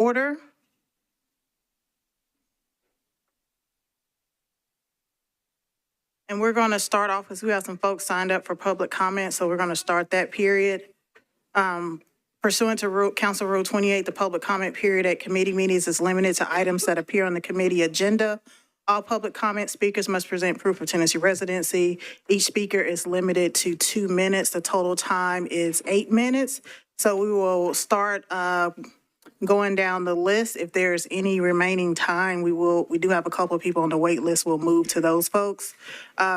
order. And we're going to start off because we have some folks signed up for public comment, so we're going to start that period. Pursuant to Council Rule 28, the public comment period at committee meetings is limited to items that appear on the committee agenda. All public comment speakers must present proof of tenancy residency. Each speaker is limited to 2 minutes. The total time is 8 minutes. So we will start going down the list. If there's any remaining time, we do have a couple of people on the wait list. We'll move to those folks.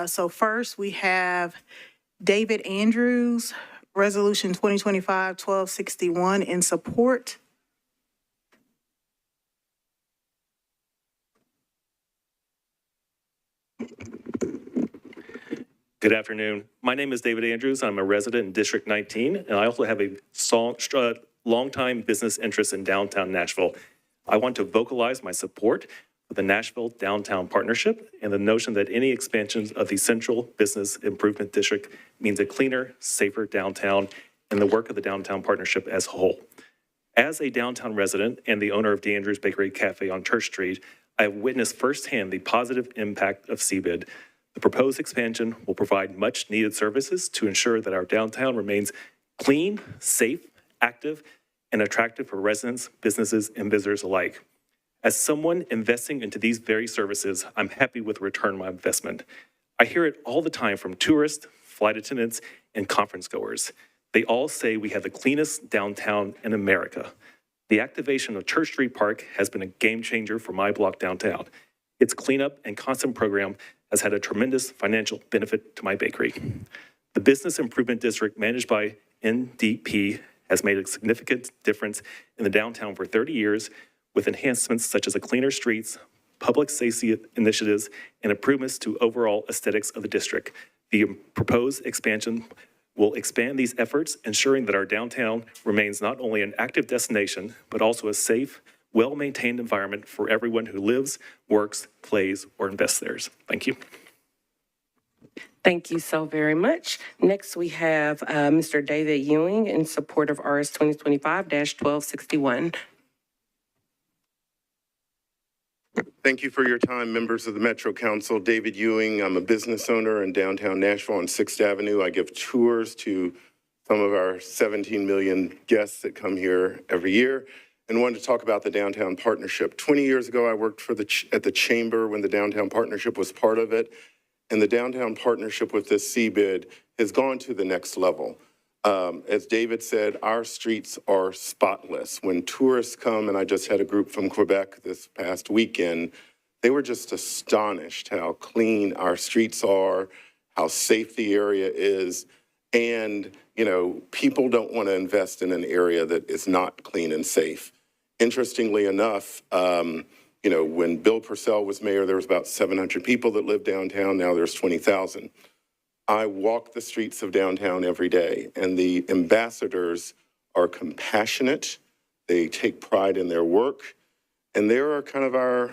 So first we have David Andrews, Resolution 2025-1261 in support. Good afternoon. My name is David Andrews. I'm a resident in District 19, and I also have a longtime business interest in downtown Nashville. I want to vocalize my support for the Nashville Downtown Partnership and the notion that any expansions of the Central Business Improvement District means a cleaner, safer downtown and the work of the Downtown Partnership as a whole. As a downtown resident and the owner of D. Andrews Bakery Cafe on Church Street, I have witnessed firsthand the positive impact of CBID. The proposed expansion will provide much needed services to ensure that our downtown remains clean, safe, active, and attractive for residents, businesses, and visitors alike. As someone investing into these very services, I'm happy with the return on my investment. I hear it all the time from tourists, flight attendants, and conference goers. They all say we have the cleanest downtown in America. The activation of Church Street Park has been a game changer for my block downtown. Its cleanup and constant program has had a tremendous financial benefit to my bakery. The Business Improvement District managed by NDP has made a significant difference in the downtown for 30 years with enhancements such as cleaner streets, public safety initiatives, and improvements to overall aesthetics of the district. The proposed expansion will expand these efforts, ensuring that our downtown remains not only an active destination, but also a safe, well-maintained environment for everyone who lives, works, plays, or invests there. Thank you. Thank you so very much. Next, we have Mr. David Ewing in support of RS 2025-1261. Thank you for your time, members of the Metro Council. David Ewing, I'm a business owner in downtown Nashville on 6th Avenue. I give tours to some of our 17 million guests that come here every year, and wanted to talk about the Downtown Partnership. 20 years ago, I worked for at the Chamber when the Downtown Partnership was part of it, and the Downtown Partnership with this CBID has gone to the next level. As David said, our streets are spotless. When tourists come, and I just had a group from Quebec this past weekend, they were just astonished how clean our streets are, how safe the area is. And, you know, people don't want to invest in an area that is not clean and safe. Interestingly enough, you know, when Bill Purcell was mayor, there was about 700 people that lived downtown. Now there's 20,000. I walk the streets of downtown every day, and the ambassadors are compassionate. They take pride in their work, and they are kind of our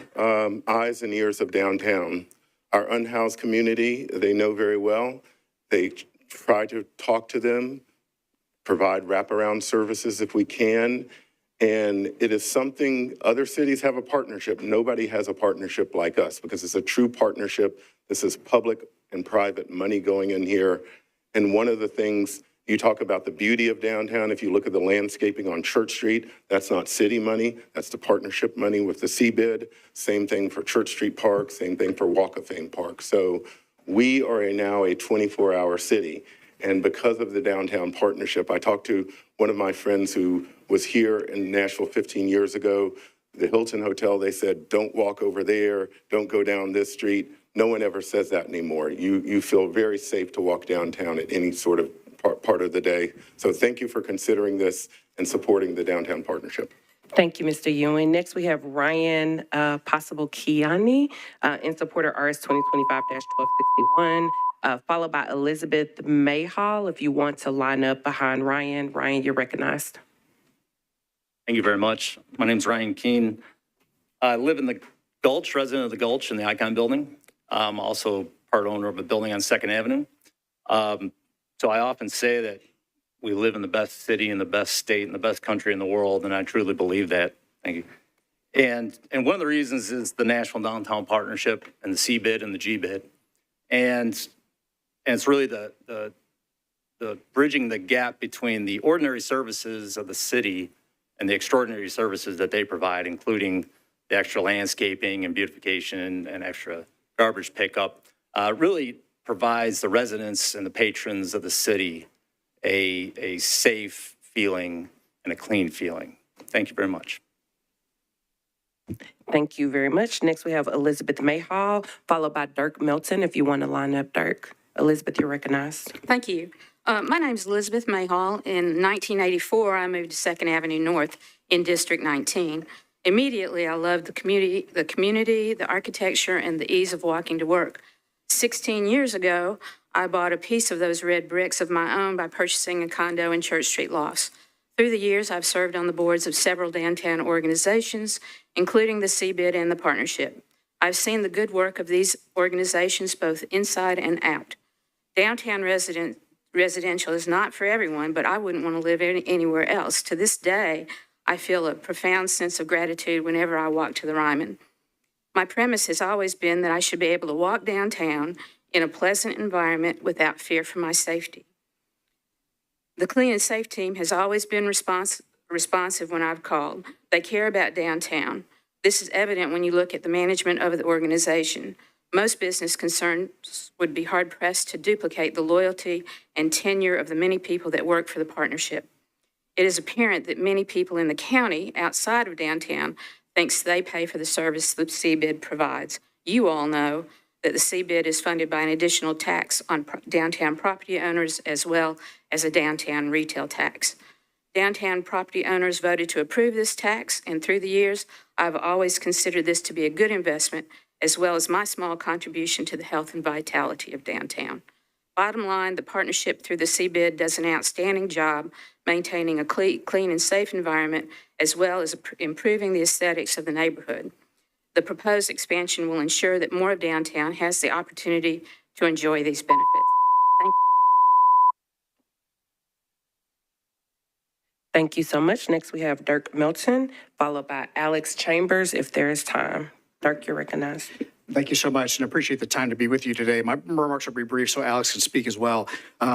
eyes and ears of downtown. Our unhoused community, they know very well. They try to talk to them, provide wraparound services if we can, and it is something other cities have a partnership. Nobody has a partnership like us because it's a true partnership. This is public and private money going in here. And one of the things, you talk about the beauty of downtown. If you look at the landscaping on Church Street, that's not city money. That's the partnership money with the CBID. Same thing for Church Street Park, same thing for Walk of Fame Park. So we are now a 24-hour city. And because of the Downtown Partnership, I talked to one of my friends who was here in Nashville 15 years ago, the Hilton Hotel. They said, don't walk over there, don't go down this street. No one ever says that anymore. You feel very safe to walk downtown at any sort of part of the day. So thank you for considering this and supporting the Downtown Partnership. Thank you, Mr. Ewing. Next, we have Ryan Possible Kiani in support of RS 2025-1261, followed by Elizabeth Mayhall. If you want to line up behind Ryan, you're recognized. Thank you very much. My name is Ryan Keene. I live in the Gulch, resident of the Gulch in the Icon Building. I'm also part owner of a building on 2nd Avenue. So I often say that we live in the best city in the best state in the best country in the world, and I truly believe that. Thank you. And one of the reasons is the National Downtown Partnership and the CBID and the GBID. And it's really the bridging the gap between the ordinary services of the city and the extraordinary services that they provide, including the extra landscaping and beautification and extra garbage pickup, really provides the residents and the patrons of the city a safe feeling and a clean feeling. Thank you very much. Thank you very much. Next, we have Elizabeth Mayhall, followed by Dirk Milton. If you want to line up, Dirk. Elizabeth, you're recognized. Thank you. My name is Elizabeth Mayhall. In 1984, I moved to 2nd Avenue North in District 19. Immediately, I loved the community, the architecture, and the ease of walking to work. 16 years ago, I bought a piece of those red bricks of my own by purchasing a condo in Church Street Lofts. Through the years, I've served on the boards of several downtown organizations, including the CBID and the Partnership. I've seen the good work of these organizations both inside and out. Downtown residential is not for everyone, but I wouldn't want to live anywhere else. To this day, I feel a profound sense of gratitude whenever I walk to the Ryman. My premise has always been that I should be able to walk downtown in a pleasant environment without fear for my safety. The Clean and Safe team has always been responsive when I've called. They care about downtown. This is evident when you look at the management of the organization. Most business concerns would be hard-pressed to duplicate the loyalty and tenure of the many people that work for the Partnership. It is apparent that many people in the county outside of downtown thinks they pay for the service the CBID provides. You all know that the CBID is funded by an additional tax on downtown property owners as well as a downtown retail tax. Downtown property owners voted to approve this tax, and through the years, I've always considered this to be a good investment, as well as my small contribution to the health and vitality of downtown. Bottom line, the Partnership through the CBID does an outstanding job maintaining a clean and safe environment, as well as improving the aesthetics of the neighborhood. The proposed expansion will ensure that more of downtown has the opportunity to enjoy these benefits. Thank you. Thank you so much. Next, we have Dirk Milton, followed by Alex Chambers, if there is time. Dirk, you're recognized. Thank you so much, and appreciate the time to be with you today. My remarks will be brief, so Alex can speak as well.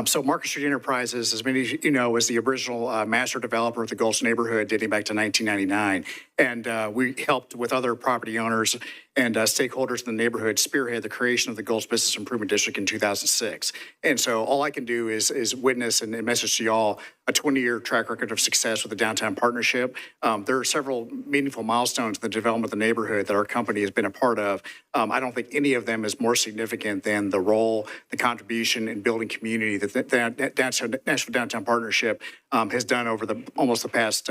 So Market Street Enterprises, as many of you know, was the original master developer of the Gulch neighborhood dating back to 1999. And we helped with other property owners and stakeholders in the neighborhood spearhead the creation of the Gulch Business Improvement District in 2006. And so all I can do is witness and message to y'all a 20-year track record of success with the Downtown Partnership. There are several meaningful milestones in the development of the neighborhood that our company has been a part of. I don't think any of them is more significant than the role, the contribution in building community that the Nashville Downtown Partnership has done over almost the past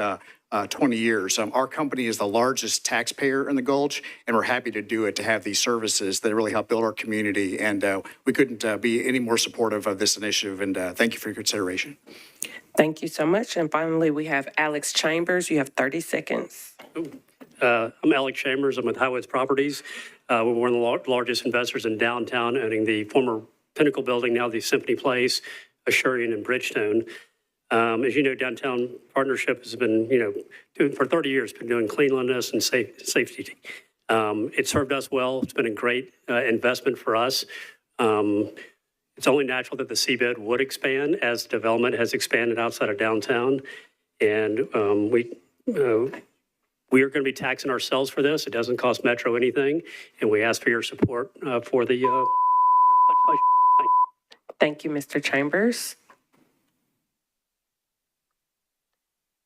20 years. Our company is the largest taxpayer in the Gulch, and we're happy to do it, to have these services that really help build our community. And we couldn't be any more supportive of this initiative, and thank you for your consideration. Thank you so much. And finally, we have Alex Chambers. You have 30 seconds. I'm Alex Chambers. I'm with Highwoods Properties. We're one of the largest investors in downtown, owning the former Pinnacle building, now the Symphony Place, Asurian, and Bridgestone. As you know, Downtown Partnership has been, doing for 30 years, been doing cleanliness and safety. It served us well. It's been a great investment for us. It's only natural that the CBID would expand as development has expanded outside of downtown. And we are going to be taxing ourselves for this. It doesn't cost Metro anything. And we ask for your support for the legislation. Thank you, Mr. Chambers.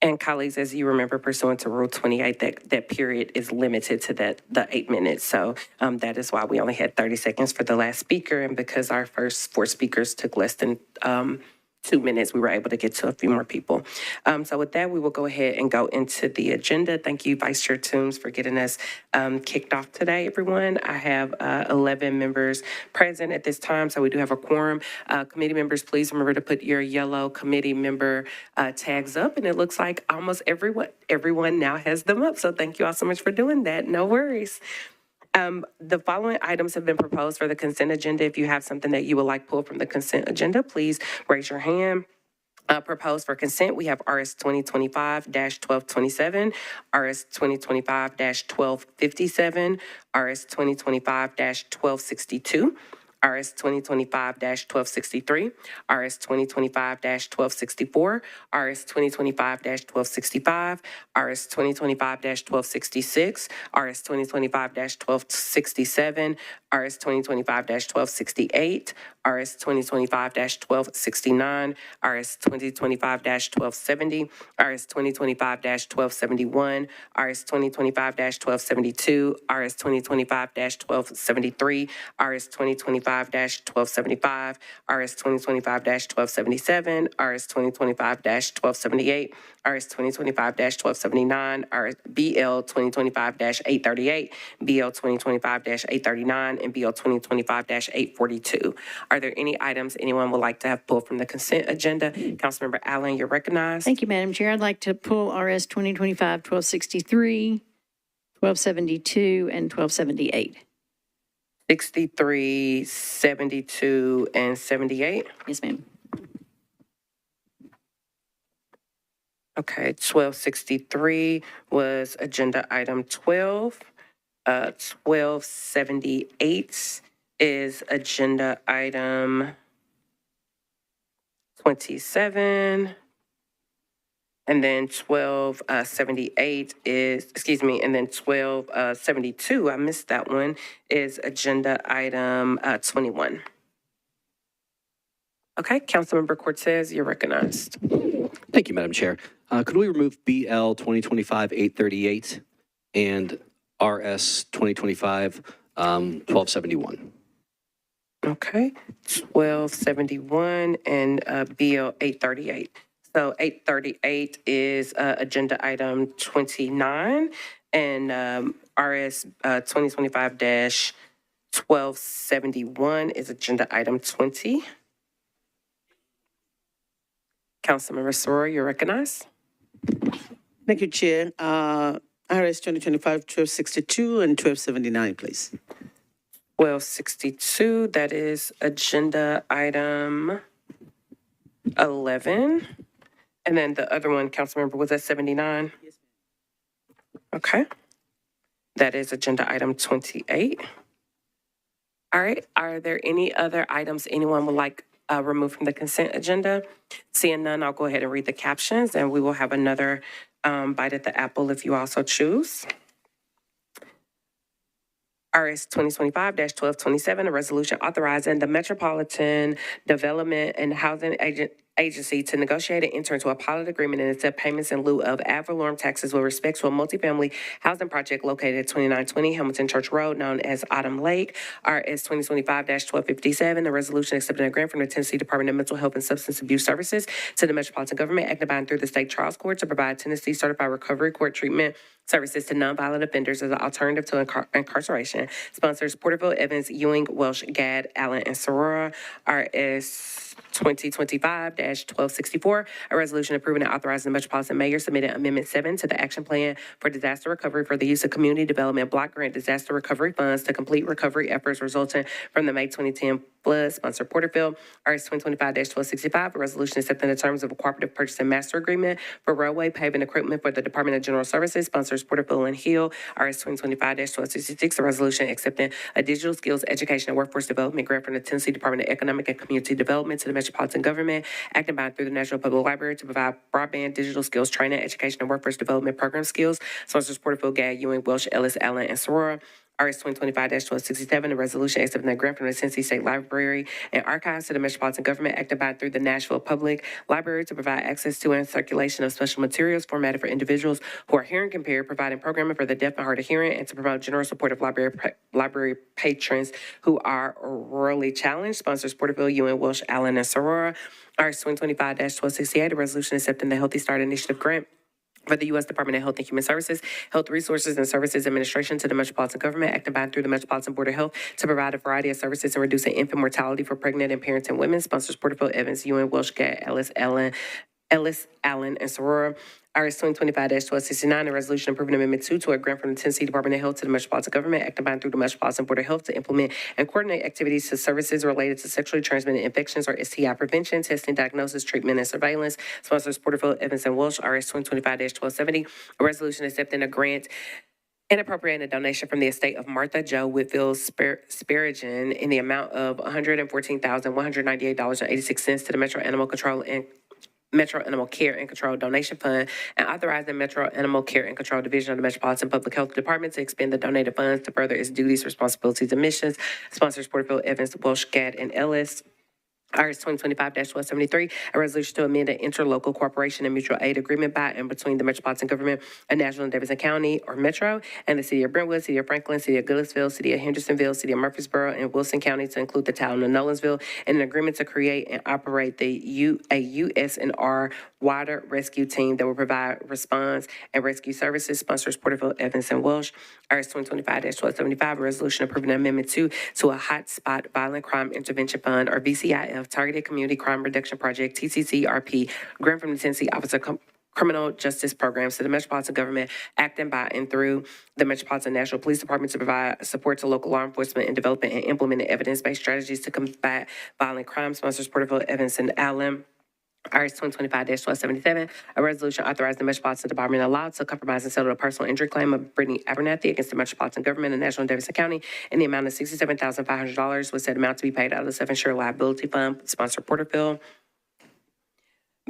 And colleagues, as you remember, pursuant to Rule 28, that period is limited to the 8 minutes. So that is why we only had 30 seconds for the last speaker. And because our first 4 speakers took less than 2 minutes, we were able to get to a few more people. So with that, we will go ahead and go into the agenda. Thank you, Vice Chair Toombs, for getting us kicked off today, everyone. I have 11 members present at this time, so we do have a quorum. Committee members, please remember to put your yellow committee member tags up, and it looks like almost everyone now has them up. So thank you all so much for doing that. No worries. The following items have been proposed for the consent agenda. If you have something that you would like pulled from the consent agenda, please raise your hand. Proposed for consent, we have RS 2025-1227, RS 2025-1257, RS 2025-1262, RS 2025-1263, RS 2025-1264, RS 2025-1265, RS 2025-1266, RS 2025-1267, RS 2025-1268, RS 2025-1269, RS 2025-1270, RS 2025-1271, RS 2025-1272, RS 2025-1273, RS 2025-1275, RS 2025-1277, RS 2025-1278, RS 2025-1279, RS BL 2025-838, BL 2025-839, and BL 2025-842. Are there any items anyone would like to have pulled from the consent agenda? Councilmember Allen, you're recognized. Thank you, Madam Chair. I'd like to pull RS 2025-1263, 1272, and 1278. 63, 72, and 78. Yes, ma'am. Okay, 1263 was agenda item 12. 1278 is agenda item 27. And then 1278 is, and then 1272, I missed that one, is agenda item 21. Okay, Councilmember Cortez, you're recognized. Thank you, Madam Chair. Could we remove BL 2025-838 and RS 2025-1271? Okay, 1271 and BL 838. So 838 is agenda item 29, and RS 2025-1271 is agenda item 20. Councilmember Soror, you're recognized. Thank you, Chair. RS 2025-1262 and 1279, please. 1262, that is agenda item 11. And then the other one, Councilmember, was that 79? Yes. Okay. That is agenda item 28. All right. Are there any other items anyone would like removed from the consent agenda? Seeing none, I'll go ahead and read the captions, and we will have another bite at the apple if you also choose. RS 2025-1227, a resolution authorizing the Metropolitan Development and Housing Agency to negotiate and enter into a pilot agreement and accept payments in lieu of ad valorem taxes with respect to a multifamily housing project located at 2920 Hamilton Church Road, known as Autumn Lake. RS 2025-1257, a resolution accepting a grant from the Tennessee Department of Mental Health and Substance Abuse Services to the Metropolitan Government, acted by and through the State Trials Court to provide Tennessee Certified Recovery Court treatment services to nonviolent offenders as an alternative to incarceration. Sponsors Porterville, Evans, Ewing, Welsh, Gadd, Allen, and Sorora. RS 2025-1264, a resolution approving and authorizing the Metropolitan Mayor submitted Amendment 7 to the Action Plan for Disaster Recovery for the use of Community Development Block Grant Disaster Recovery Funds to complete recovery efforts resulting from the May 2010 flood. Sponsor Porterville. RS 2025-1265, a resolution accepting the terms of a cooperative purchase and master agreement for railway paving equipment for the Department of General Services. Sponsors Porterville and Hill. RS 2025-1266, a resolution accepting a digital skills education and workforce development grant from the Tennessee Department of Economic and Community Development to the Metropolitan Government, acting by and through the National Public Library to provide broadband digital skills training, education, and workforce development program skills. Sponsors Porterville, Gadd, Ewing, Welsh, Ellis, Allen, and Sorora. RS 2025-1267, a resolution accepting a grant from the Tennessee State Library and Archives to the Metropolitan Government, acted by and through the Nashville Public Library to provide access to and circulation of special materials formatted for individuals who are hearing impaired, providing programming for the deaf and hard of hearing, and to promote general support of library patrons who are orally challenged. Sponsors Porterville, Ewing, Welsh, Allen, and Sorora. RS 2025-1268, a resolution accepting the Healthy Start Initiative grant for the U.S. Department of Health and Human Services, Health Resources and Services Administration to the Metropolitan Government, acting by and through the Metropolitan Board of Health to provide a variety of services in reducing infant mortality for pregnant and parenting women. Sponsors Porterville, Evans, Ewing, Welsh, Gadd, Ellis, Allen, and Sorora. RS 2025-1269, a resolution approving Amendment 2 to a grant from the Tennessee Department of Health to the Metropolitan Government, acting by and through the Metropolitan Board of Health to implement and coordinate activities to services related to sexually transmitted infections or STI prevention, testing, diagnosis, treatment, and surveillance. Sponsors Porterfield, Evans, and Walsh. RS 2025-1270, a resolution accepting a grant and appropriating a donation from the estate of Martha Jo Whitfield Sparagen in the amount of $114,198.86 to the Metro Animal Care and Control Donation Fund, and authorize the Metro Animal Care and Control Division of the Metropolitan Public Health Department to expend the donated funds to further its duties, responsibilities, and missions. Sponsors Porterfield, Evans, Walsh, Gadd, and Ellis. RS 2025-1273, a resolution to amend an interlocal cooperation and mutual aid agreement by and between the Metropolitan Government of Nashville and Davidson County, or Metro, and the City of Brentwood, City of Franklin, City of Goodlettsville, City of Hendersonville, City of Murfreesboro, and Wilson County to include the town of Nolensville, and an agreement to create and operate a USNR water rescue team that will provide response and rescue services. Sponsors Porterfield, Evans, and Welsh. RS 2025-1275, a resolution approving Amendment 2 to a Hotspot Violent Crime Intervention Fund, or VCIF, Targeted Community Crime Reduction Project, TCCRP, grant from the Tennessee Office of Criminal Justice Programs to the Metropolitan Government, acting by and through the Metropolitan National Police Department to provide support to local law enforcement in developing and implementing evidence-based strategies to combat violent crime. Sponsors Porterfield, Evans, and Allen. RS 2025-1277, a resolution authorizing the Metropolitan Department of Law to compromise and settle a personal injury claim of Brittany Abernathy against the Metropolitan Government of Nashville and Davidson County in the amount of $67,500, with said amount to be paid out of the self-insured liability fund. Sponsor Porterfield.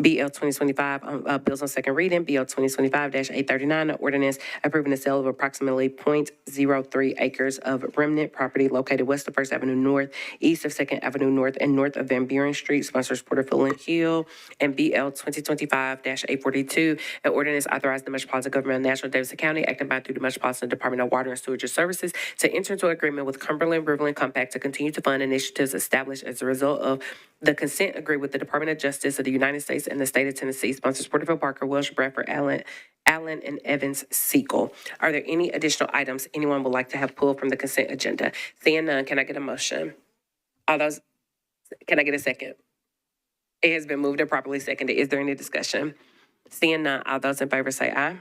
BL 2025, bills on second reading. BL 2025-839, ordinance approving the sale of approximately .03 acres of remnant property located west of First Avenue North, east of Second Avenue North, and north of Van Buren Street. Sponsors Porterfield and Hill. And BL 2025-842, an ordinance authorizing the Metropolitan Government of Nashville, Davidson County, acting by through the Metropolitan Department of Water and Sewage Services, to enter into an agreement with Cumberland-Riverland Compact to continue to fund initiatives established as a result of the consent agreed with the Department of Justice of the United States and the state of Tennessee. Sponsors Porterfield, Parker, Welsh, Bradford, Allen, and Evans, Sequel. Are there any additional items anyone would like to have pulled from the consent agenda? Seeing none, can I get a motion? Can I get a second? It has been moved and properly seconded. Is there any discussion? Seeing none, all those in favor say aye.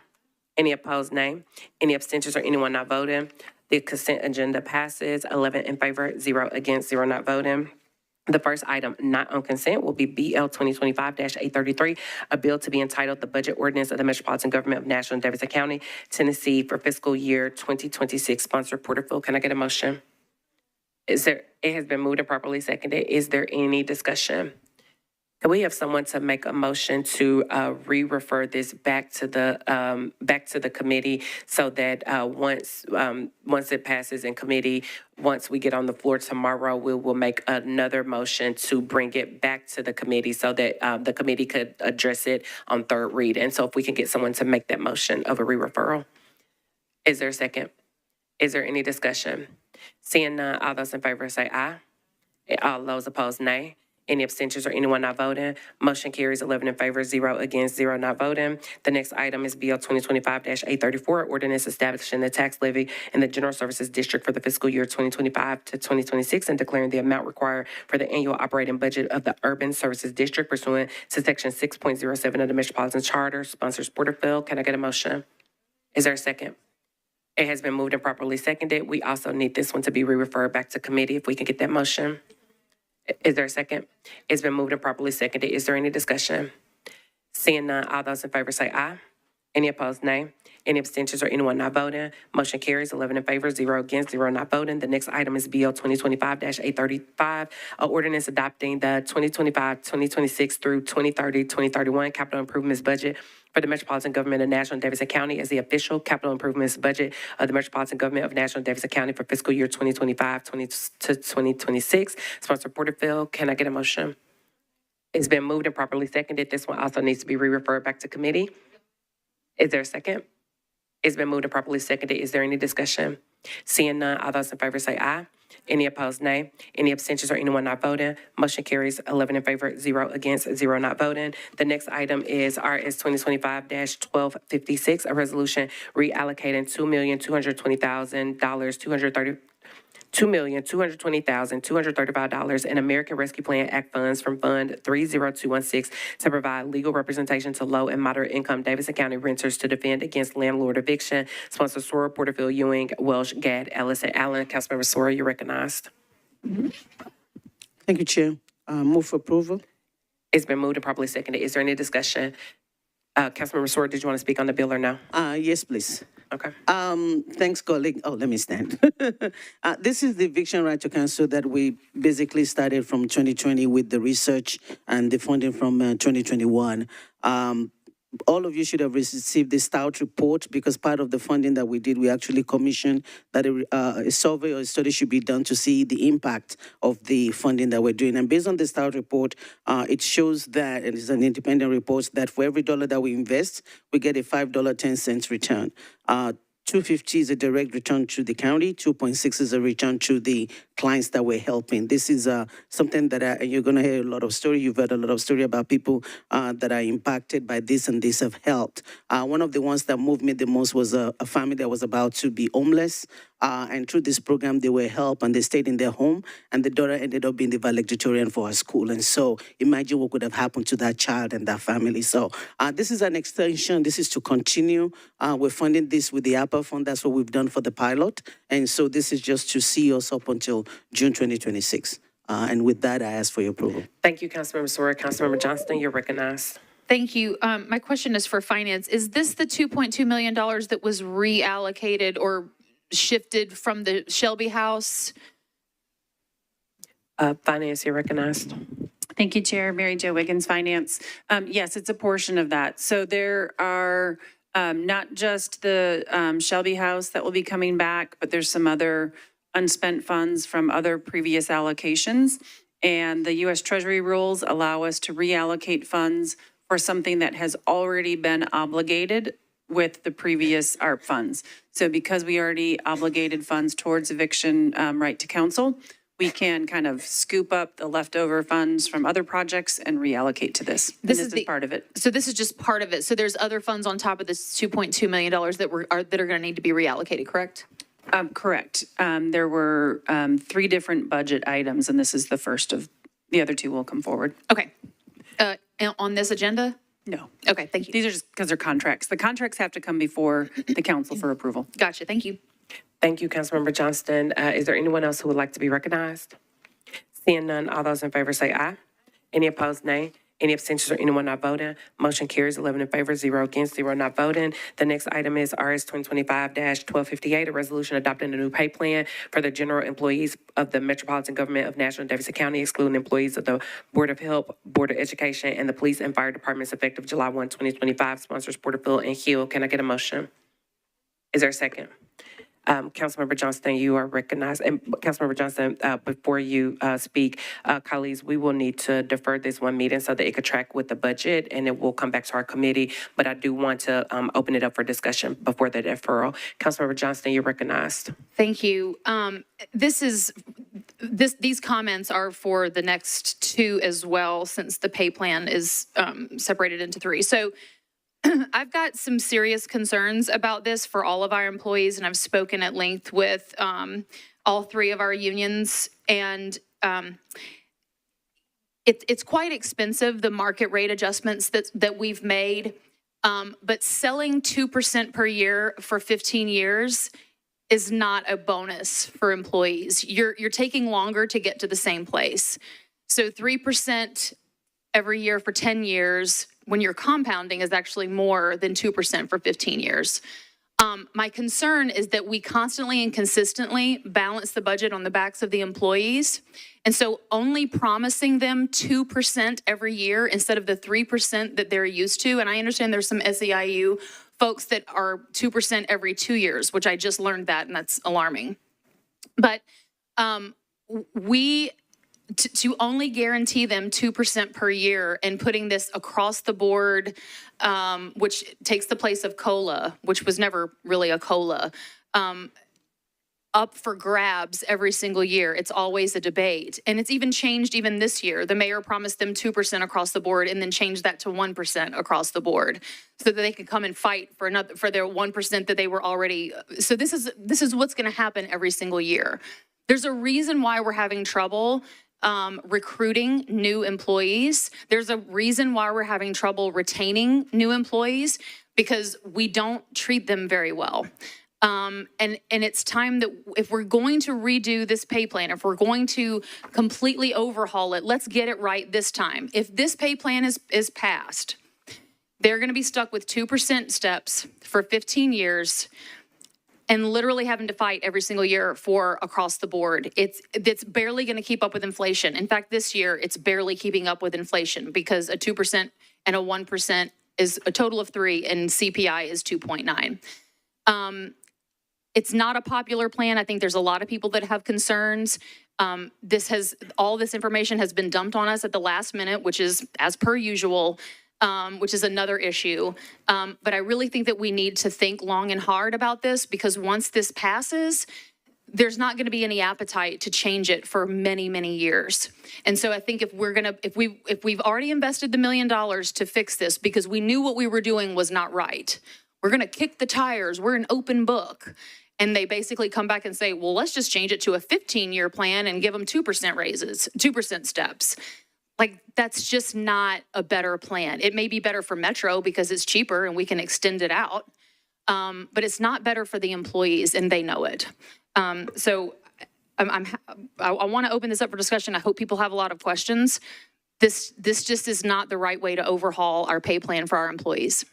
Any opposed, nay. Any abstentions or anyone not voting? The consent agenda passes. 11 in favor, 0 against, 0 not voting. The first item not on consent will be BL 2025-833, a bill to be entitled the Budget Ordinance of the Metropolitan Government of Nashville and Davidson County, Tennessee for fiscal year 2026. Sponsor Porterfield. Can I get a motion? It has been moved and properly seconded. Is there any discussion? Can we have someone to make a motion to re-refer this back to the committee so that once it passes in committee, once we get on the floor tomorrow, we will make another motion to bring it back to the committee so that the committee could address it on third read. And so if we can get someone to make that motion of a re-referral. Is there a second? Is there any discussion? Seeing none, all those in favor say aye. All those opposed, nay. Any abstentions or anyone not voting? Motion carries 11 in favor, 0 against, 0 not voting. The next item is BL 2025-834, ordinance establishing the tax levy in the General Services District for the fiscal year 2025 to 2026 and declaring the amount required for the annual operating budget of the Urban Services District pursuant to Section 6.07 of the Metropolitan Charter. Sponsors Porterfield. Can I get a motion? Is there a second? It has been moved and properly seconded. We also need this one to be re-referred back to committee if we can get that motion. Is there a second? It's been moved and properly seconded. Is there any discussion? Seeing none, all those in favor say aye. Any opposed, nay. Any abstentions or anyone not voting? Motion carries 11 in favor, 0 against, 0 not voting. The next item is BL 2025-835, an ordinance adopting the 2025-2026 through 2030-2031 capital improvements budget for the Metropolitan Government of Nashville and Davidson County as the official capital improvements budget of the Metropolitan Government of Nashville and Davidson County for fiscal year 2025 to 2026. Sponsor Porterfield. Can I get a motion? It's been moved and properly seconded. This one also needs to be re-referred back to committee. Is there a second? It's been moved and properly seconded. Is there any discussion? Seeing none, all those in favor say aye. Any opposed, nay. Any abstentions or anyone not voting? Motion carries 11 in favor, 0 against, 0 not voting. The next item is RS 2025-1256, a resolution reallocating $2,220,000, $2,220,235 in American Rescue Plan Act funds from Fund 30216 to provide legal representation to low and moderate income Davidson County renters to defend against landlord eviction. Sponsor Sora, Porterfield, Ewing, Welsh, Gadd, Ellis, and Allen. Councilmember Sora, you're recognized. Thank you, Chair. Move for approval. It's been moved and properly seconded. Is there any discussion? Councilmember Sora, did you want to speak on the bill or no? Yes, please. Okay. Thanks, colleague. Oh, let me stand. This is the eviction right to council that we basically started from 2020 with the research and the funding from 2021. All of you should have received the stout report because part of the funding that we did, we actually commissioned that a survey or a study should be done to see the impact of the funding that we're doing. And based on the stout report, it shows that, and it's an independent report, that for every dollar that we invest, we get a $5.10 return. 250 is a direct return to the county. 2.6 is a return to the clients that we're helping. This is something that you're going to hear a lot of story. You've heard a lot of story about people that are impacted by this, and this have helped. One of the ones that moved me the most was a family that was about to be homeless. And through this program, they were helped and they stayed in their home, and the daughter ended up being the valedictorian for her school. And so imagine what could have happened to that child and that family. So this is an extension. This is to continue. We're funding this with the APA fund. That's what we've done for the pilot. And so this is just to see us up until June 2026. And with that, I ask for your approval. Thank you, Councilmember Sora. Councilmember Johnston, you're recognized. Thank you. My question is for finance. Is this the $2.2 million that was reallocated or shifted from the Shelby House? Finance, you're recognized. Thank you, Chair. Mary Jo Wiggins, Finance. Yes, it's a portion of that. So there are not just the Shelby House that will be coming back, but there's some other unspent funds from other previous allocations. And the U.S. Treasury rules allow us to reallocate funds for something that has already been obligated with the previous ARP funds. So because we already obligated funds towards eviction right to counsel, we can kind of scoop up the leftover funds from other projects and reallocate to this. This is part of it. So this is just part of it. So there's other funds on top of this $2.2 million that are going to need to be reallocated, correct? Correct. There were 3 different budget items, and this is the first of the other 2 will come forward. Okay. On this agenda? No. Okay, thank you. These are just because they're contracts. The contracts have to come before the council for approval. Gotcha, thank you. Thank you, Councilmember Johnston. Is there anyone else who would like to be recognized? Seeing none, all those in favor say aye. Any opposed, nay. Any abstentions or anyone not voting? Motion carries 11 in favor, 0 against, 0 not voting. The next item is RS 2025-1258, a resolution adopting a new pay plan for the general employees of the Metropolitan Government of Nashville and Davidson County, excluding employees of the Board of Health, Board of Education, and the Police and Fire Departments effective July 1, 2025. Sponsors Porterfield and Hill. Can I get a motion? Is there a second? Councilmember Johnston, you are recognized. And Councilmember Johnston, before you speak, colleagues, we will need to defer this one meeting so that it could track with the budget and it will come back to our committee. But I do want to open it up for discussion before the deferral. Councilmember Johnston, you're recognized. Thank you. These comments are for the next 2 as well, since the pay plan is separated into 3. So I've got some serious concerns about this for all of our employees, and I've spoken at length with all 3 of our unions, and it's quite expensive, the market rate adjustments that we've made, but selling 2% per year for 15 years is not a bonus for employees. You're taking longer to get to the same place. So 3% every year for 10 years, when you're compounding, is actually more than 2% for 15 years. My concern is that we constantly and consistently balance the budget on the backs of the employees. And so only promising them 2% every year instead of the 3% that they're used to. And I understand there's some SEIU folks that are 2% every 2 years, which I just learned that, and that's alarming. But to only guarantee them 2% per year and putting this across the board, which takes the place of COLA, which was never really a COLA, up for grabs every single year. It's always a debate. And it's even changed even this year. The mayor promised them 2% across the board and then changed that to 1% across the board so that they could come and fight for their 1% that they were already. So this is what's going to happen every single year. There's a reason why we're having trouble recruiting new employees. There's a reason why we're having trouble retaining new employees, because we don't treat them very well. And it's time that if we're going to redo this pay plan, if we're going to completely overhaul it, let's get it right this time. If this pay plan is passed, they're going to be stuck with 2% steps for 15 years and literally having to fight every single year for across the board. It's barely going to keep up with inflation. In fact, this year, it's barely keeping up with inflation because a 2% and a 1% is a total of 3, and CPI is 2.9. It's not a popular plan. I think there's a lot of people that have concerns. All this information has been dumped on us at the last minute, which is as per usual. Which is another issue. But I really think that we need to think long and hard about this, because once this passes, there's not going to be any appetite to change it for many, many years. And so I think if we've already invested the $1 million to fix this because we knew what we were doing was not right, we're going to kick the tires. We're an open book. And they basically come back and say, well, let's just change it to a 15-year plan and give them 2% raises, 2% steps. Like, that's just not a better plan. It may be better for Metro because it's cheaper and we can extend it out, but it's not better for the employees, and they know it. So I want to open this up for discussion. I hope people have a lot of questions. This just is not the right way to overhaul our pay plan for our employees.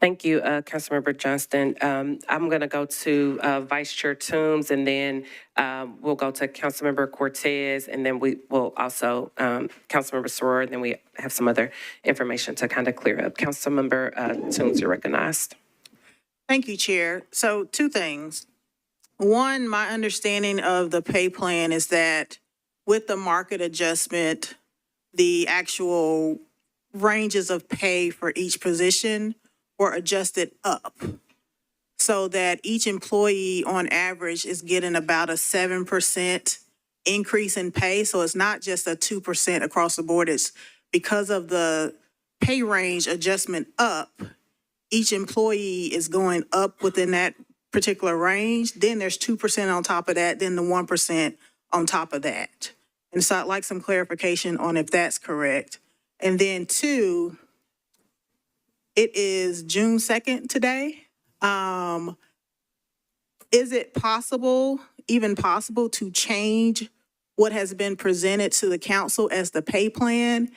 Thank you, Councilmember Johnston. I'm going to go to Vice Chair Toombs, and then we'll go to Councilmember Cortez, and then we will also Councilmember Soror, and then we have some other information to kind of clear up. Councilmember Toombs, you're recognized. Thank you, Chair. So 2 things. One, my understanding of the pay plan is that with the market adjustment, the actual ranges of pay for each position were adjusted up so that each employee on average is getting about a 7% increase in pay. So it's not just a 2% across the board. It's because of the pay range adjustment up, each employee is going up within that particular range. Then there's 2% on top of that, then the 1% on top of that. And so I'd like some clarification on if that's correct. And then 2, it is June 2nd today. Is it possible, even possible, to change what has been presented to the council as the pay plan?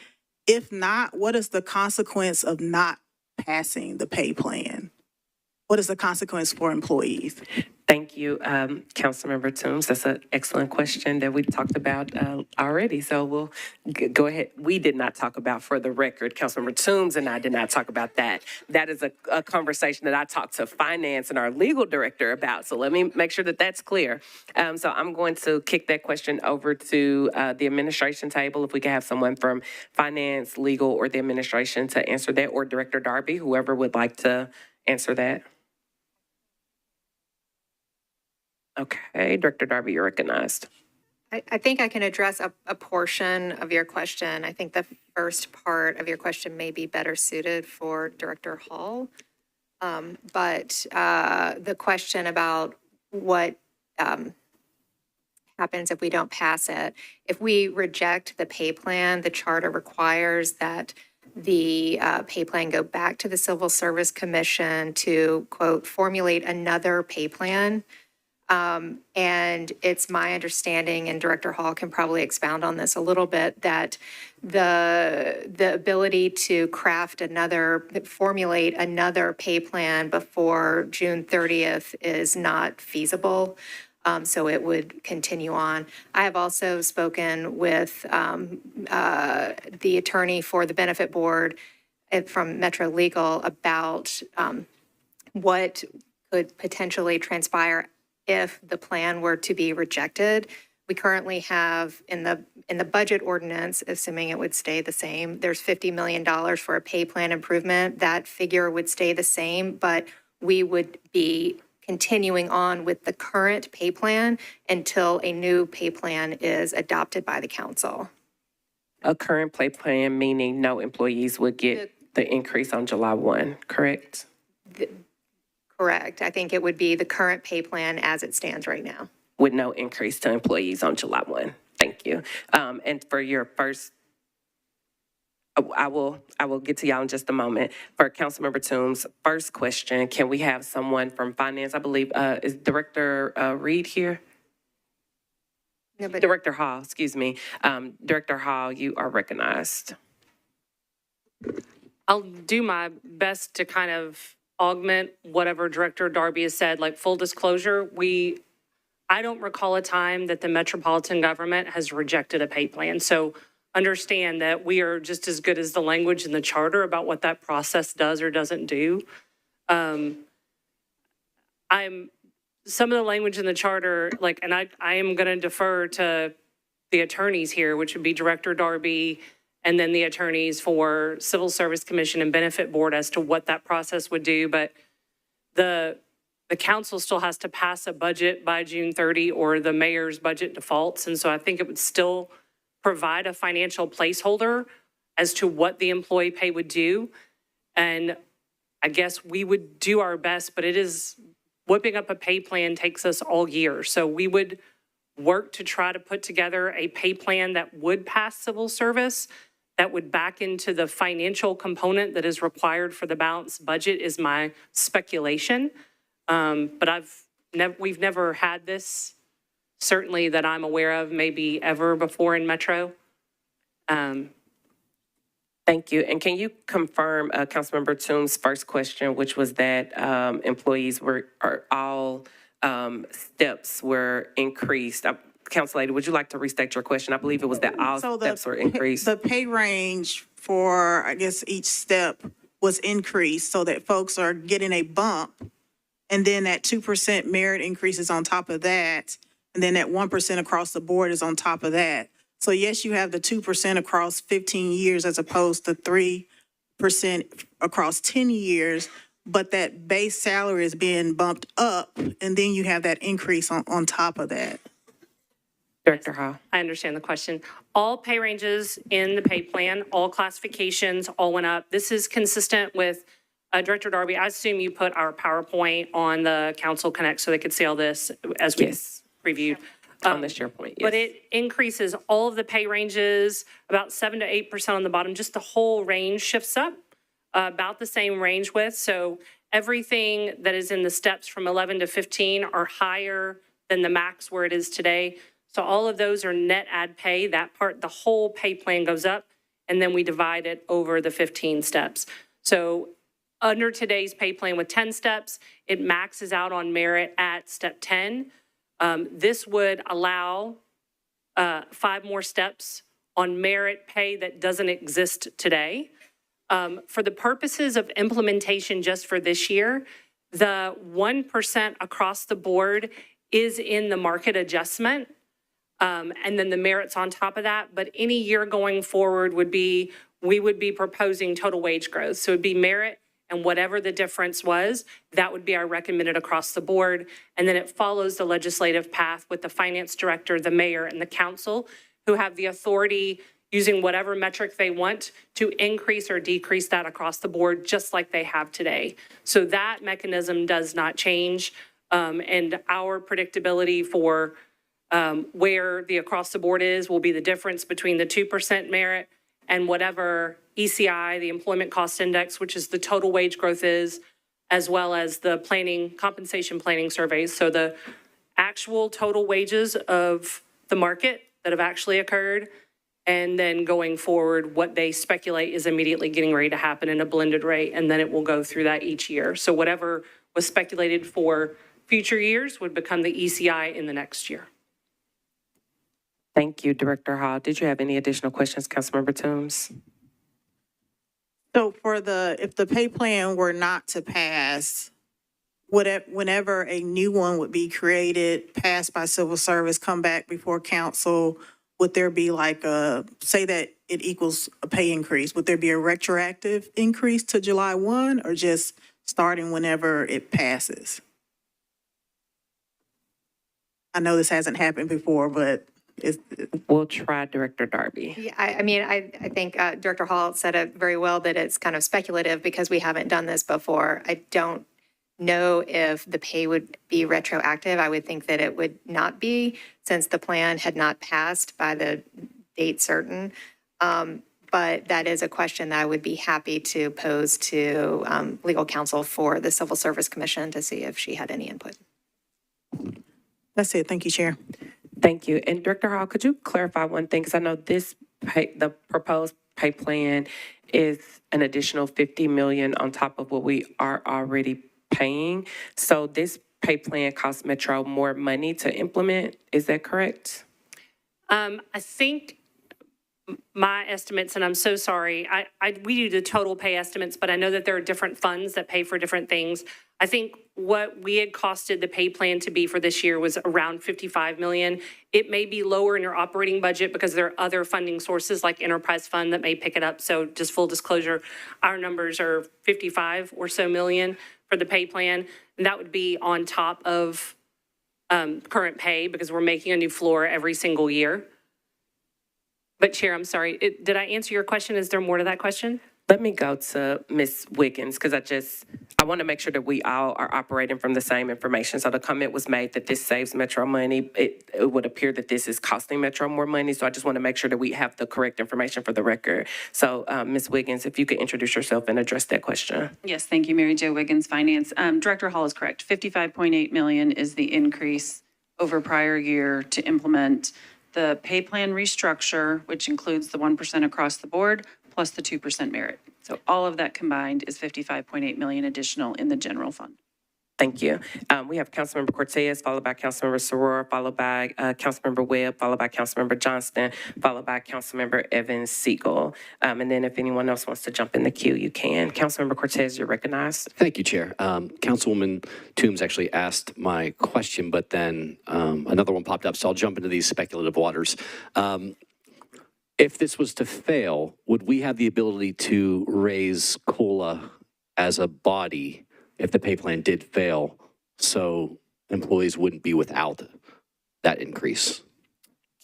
If not, what is the consequence of not passing the pay plan? What is the consequence for employees? Thank you, Councilmember Toombs. That's an excellent question that we talked about already. So we'll go ahead. We did not talk about, for the record, Councilmember Toombs and I did not talk about that. That is a conversation that I talked to finance and our legal director about. So let me make sure that that's clear. So I'm going to kick that question over to the administration table. If we can have someone from finance, legal, or the administration to answer that, or Director Darby, whoever would like to answer that. Okay, Director Darby, you're recognized. I think I can address a portion of your question. I think the first part of your question may be better suited for Director Hall. But the question about what happens if we don't pass it, if we reject the pay plan, the charter requires that the pay plan go back to the Civil Service Commission to, quote, formulate another pay plan. And it's my understanding, and Director Hall can probably expound on this a little bit, that the ability to formulate another pay plan before June 30th is not feasible. So it would continue on. I have also spoken with the attorney for the benefit board from Metro Legal about what could potentially transpire if the plan were to be rejected. We currently have in the budget ordinance, assuming it would stay the same, there's $50 million for a pay plan improvement. That figure would stay the same, but we would be continuing on with the current pay plan until a new pay plan is adopted by the council. A current pay plan, meaning no employees would get the increase on July 1, correct? Correct. I think it would be the current pay plan as it stands right now. with no increase to employees on July 1. Thank you. And for your first, I will get to y'all in just a moment. For Councilmember Toombs' first question, can we have someone from finance? I believe, is Director Reed here? No, but Director Hall, excuse me. Director Hall, you are recognized. I'll do my best to kind of augment whatever Director Darby has said. Like, full disclosure, I don't recall a time that the Metropolitan government has rejected a pay plan. So understand that we are just as good as the language in the charter about what that process does or doesn't do. Some of the language in the charter, like, and I am going to defer to the attorneys here, which would be Director Darby and then the attorneys for Civil Service Commission and Benefit Board as to what that process would do. But the council still has to pass a budget by June 30 or the mayor's budget defaults. And so I think it would still provide a financial placeholder as to what the employee pay would do. And I guess we would do our best, but whipping up a pay plan takes us all year. So we would work to try to put together a pay plan that would pass civil service, that would back into the financial component that is required for the balanced budget is my speculation. But we've never had this, certainly that I'm aware of, maybe ever before in Metro. Thank you. And can you confirm Councilmember Toombs' first question, which was that employees all steps were increased? Council Lady, would you like to restate your question? I believe it was that all steps were increased. The pay range for, I guess, each step was increased so that folks are getting a bump. And then that 2% merit increases on top of that. And then that 1% across the board is on top of that. So yes, you have the 2% across 15 years as opposed to 3% across 10 years, but that base salary is being bumped up, and then you have that increase on top of that. Director Hall. I understand the question. All pay ranges in the pay plan, all classifications, all went up. This is consistent with Director Darby. I assume you put our PowerPoint on the Council Connect so they could see all this as we previewed. On the SharePoint, yes. But it increases all of the pay ranges, about 7 to 8% on the bottom. Just the whole range shifts up, about the same range width. So everything that is in the steps from 11 to 15 are higher than the max where it is today. So all of those are net add pay. That part, the whole pay plan goes up, and then we divide it over the 15 steps. So under today's pay plan with 10 steps, it maxes out on merit at step 10. This would allow 5 more steps on merit pay that doesn't exist today. For the purposes of implementation just for this year, the 1% across the board is in the market adjustment. And then the merits on top of that. But any year going forward we would be proposing total wage growth. So it'd be merit and whatever the difference was, that would be our recommended across the board. And then it follows the legislative path with the finance director, the mayor, and the council, who have the authority, using whatever metric they want, to increase or decrease that across the board, just like they have today. So that mechanism does not change. And our predictability for where the across the board is will be the difference between the 2% merit and whatever ECI, the Employment Cost Index, which is the total wage growth is, as well as the compensation planning surveys. So the actual total wages of the market that have actually occurred, and then going forward, what they speculate is immediately getting ready to happen in a blended rate, and then it will go through that each year. So whatever was speculated for future years would become the ECI in the next year. Thank you, Director Hall. Did you have any additional questions, Councilmember Toombs? So if the pay plan were not to pass, whenever a new one would be created, passed by civil service, come back before council, would there be say that it equals a pay increase? Would there be a retroactive increase to July 1 or just starting whenever it passes? I know this hasn't happened before, but we'll try Director Darby. Yeah, I think Director Hall said it very well that it's kind of speculative because we haven't done this before. I don't know if the pay would be retroactive. I would think that it would not be, since the plan had not passed by the date certain. But that is a question that I would be happy to pose to legal counsel for the Civil Service Commission to see if she had any input. That's it. Thank you, Chair. Thank you. And Director Hall, could you clarify one thing? Because I know the proposed pay plan is an additional 50 million on top of what we are already paying. So this pay plan costs Metro more money to implement. Is that correct? I think my estimates, and I'm so sorry, we do the total pay estimates, but I know that there are different funds that pay for different things. I think what we had costed the pay plan to be for this year was around 55 million. It may be lower in your operating budget because there are other funding sources like enterprise fund that may pick it up. So just full disclosure, our numbers are 55 or so million for the pay plan. And that would be on top of current pay because we're making a new floor every single year. But Chair, I'm sorry, did I answer your question? Is there more to that question? Let me go to Ms. Wiggins, because I want to make sure that we all are operating from the same information. So the comment was made that this saves Metro money. It would appear that this is costing Metro more money. So I just want to make sure that we have the correct information for the record. So Ms. Wiggins, if you could introduce yourself and address that question. Yes, thank you, Mary Jo Wiggins, Finance. Director Hall is correct. 55.8 million is the increase over prior year to implement the pay plan restructure, which includes the 1% across the board, plus the 2% merit. So all of that combined is 55.8 million additional in the general fund. Thank you. We have Councilmember Cortez, followed by Councilmember Soror, followed by Councilmember Webb, followed by Councilmember Johnston, followed by Councilmember Evans Siegel. And then if anyone else wants to jump in the queue, you can. Councilmember Cortez, you're recognized. Thank you, Chair. Councilwoman Toombs actually asked my question, but then another one popped up, so I'll jump into these speculative waters. If this was to fail, would we have the ability to raise COLA as a body if the pay plan did fail, so employees wouldn't be without that increase?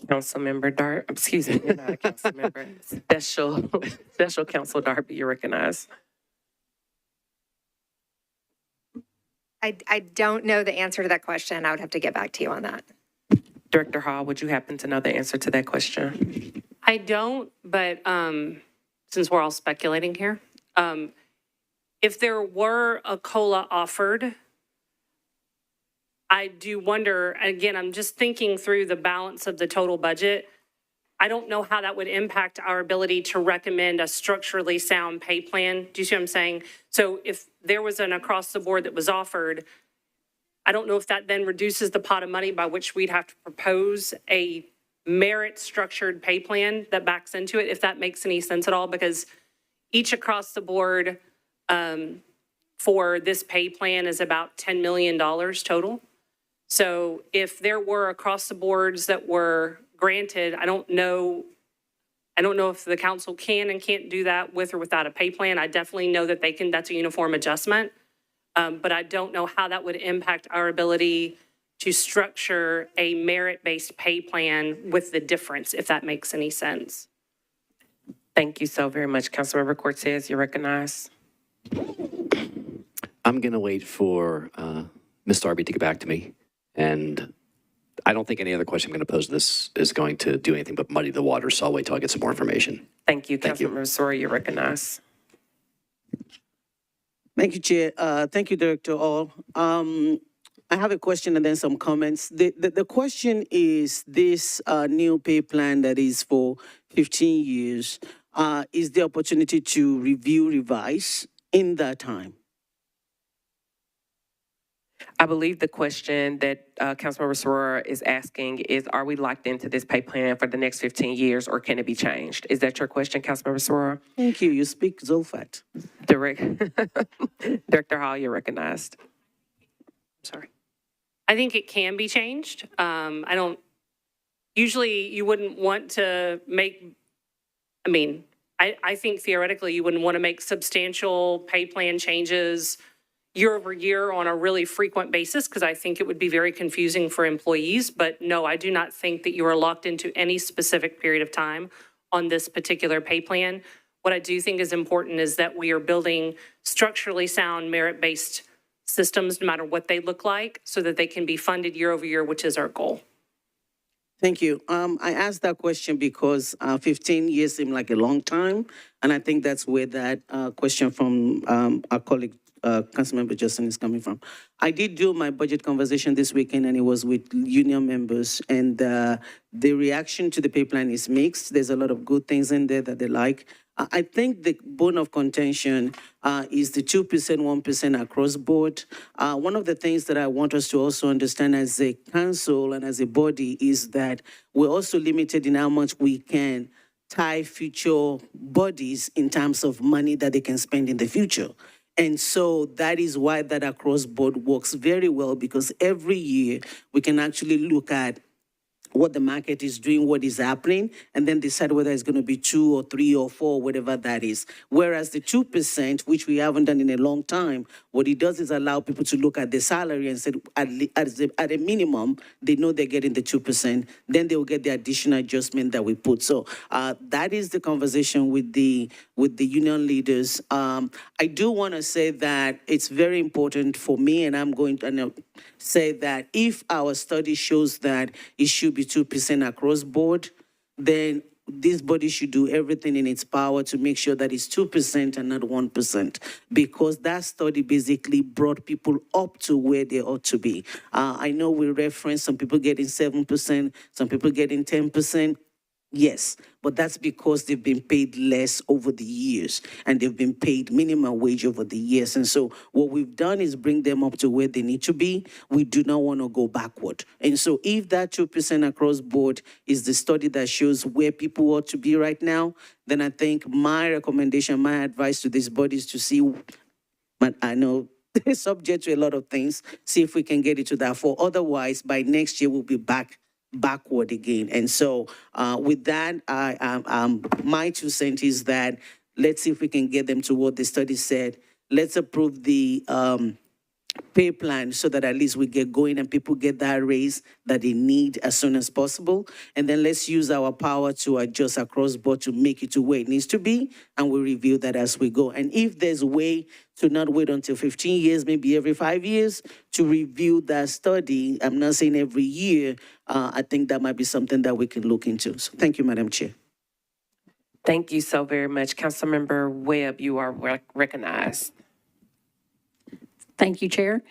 Councilmember excuse me, you're not a council member. Special Counsel Darby, you're recognized. I don't know the answer to that question. I would have to get back to you on that. Director Hall, would you happen to know the answer to that question? I don't, but since we're all speculating here, if there were a COLA offered, I do wonder, again, I'm just thinking through the balance of the total budget. I don't know how that would impact our ability to recommend a structurally sound pay plan. Do you see what I'm saying? So if there was an across the board that was offered, I don't know if that then reduces the pot of money by which we'd have to propose a merit structured pay plan that backs into it, if that makes any sense at all, because each across the board for this pay plan is about $10 million total. So if there were across the boards that were granted, I don't know if the council can and can't do that with or without a pay plan. I definitely know that they can, that's a uniform adjustment. But I don't know how that would impact our ability to structure a merit-based pay plan with the difference, if that makes any sense. Thank you so very much. Councilmember Cortez, you're recognized. I'm going to wait for Ms. Darby to get back to me. And I don't think any other question I'm going to pose this is going to do anything but muddy the waters, so I'll wait till I get some more information. Thank you. Councilmember Soror, you're recognized. Thank you, Chair. Thank you, Director Hall. I have a question and then some comments. The question is this new pay plan that is for 15 years, is the opportunity to review, revise in that time? I believe the question that Councilmember Soror is asking is, are we locked into this pay plan for the next 15 years or can it be changed? Is that your question, Councilmember Soror? Thank you. You speak Zolfat. Director Hall, you're recognized. Sorry. I think it can be changed. Usually you wouldn't want to make, I think theoretically you wouldn't want to make substantial pay plan changes year over year on a really frequent basis, because I think it would be very confusing for employees. But no, I do not think that you are locked into any specific period of time on this particular pay plan. What I do think is important is that we are building structurally sound merit-based systems, no matter what they look like, so that they can be funded year over year, which is our goal. Thank you. I asked that question because 15 years seemed like a long time, and I think that's where that question from our colleague, Councilmember Justin, is coming from. I did do my budget conversation this weekend, and it was with union members, and the reaction to the pay plan is mixed. There's a lot of good things in there that they like. I think the bone of contention is the 2%, 1% across board. One of the things that I want us to also understand as a council and as a body is that we're also limited in how much we can tie future bodies in terms of money that they can spend in the future. And so that is why that across board works very well, because every year we can actually look at what the market is doing, what is happening, and then decide whether it's going to be 2 or 3 or 4, whatever that is. Whereas the 2%, which we haven't done in a long time, what it does is allow people to look at the salary and say, at a minimum, they know they're getting the 2%. Then they will get the additional adjustment that we put. So that is the conversation with the union leaders. I do want to say that it's very important for me, and I'm going to say that if our study shows that it should be 2% across board, then this body should do everything in its power to make sure that it's 2% and not 1%, because that study basically brought people up to where they ought to be. I know we referenced some people getting 7%, some people getting 10%. Yes, but that's because they've been paid less over the years, and they've been paid minimum wage over the years. And so what we've done is bring them up to where they need to be. We do not want to go backward. And so if that 2% across board is the study that shows where people ought to be right now, then I think my recommendation, my advice to this body is to see, but I know it's subject to a lot of things, see if we can get it to that 4. Otherwise, by next year, we'll be backward again. And so with that, my 2 cents is that let's see if we can get them to what the study said. Let's approve the pay plan so that at least we get going and people get that raise that they need as soon as possible. And then let's use our power to adjust across board to make it to where it needs to be. And we'll review that as we go. And if there's a way to not wait until 15 years, maybe every 5 years, to review that study, I'm not saying every year, I think that might be something that we can look into. So thank you, Madam Chair. Thank you so very much. Councilmember Webb, you are recognized. Thank you, Chair.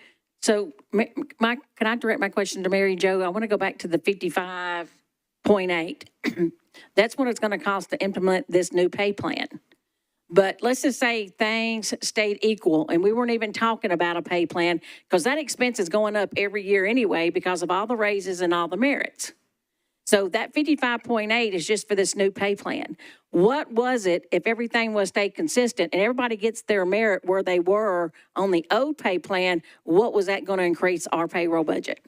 So can I direct my question to Mary Jo? I want to go back to the 55.8. That's what it's going to cost to implement this new pay plan. But let's just say things stayed equal and we weren't even talking about a pay plan, because that expense is going up every year anyway because of all the raises and all the merits. So that 55.8 is just for this new pay plan. What was it if everything was stayed consistent and everybody gets their merit where they were on the old pay plan? What was that going to increase our payroll budget?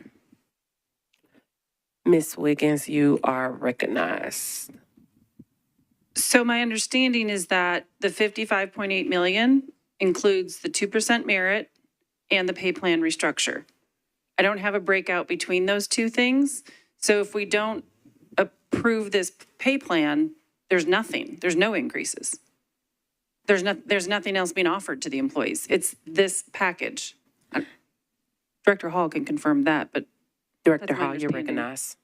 Ms. Wiggins, you are recognized. So my understanding is that the 55.8 million includes the 2% merit and the pay plan restructure. I don't have a breakout between those two things. So if we don't approve this pay plan, there's nothing. There's no increases. There's nothing else being offered to the employees. It's this package. Director Hall can confirm that, but Director Hall, you're recognized.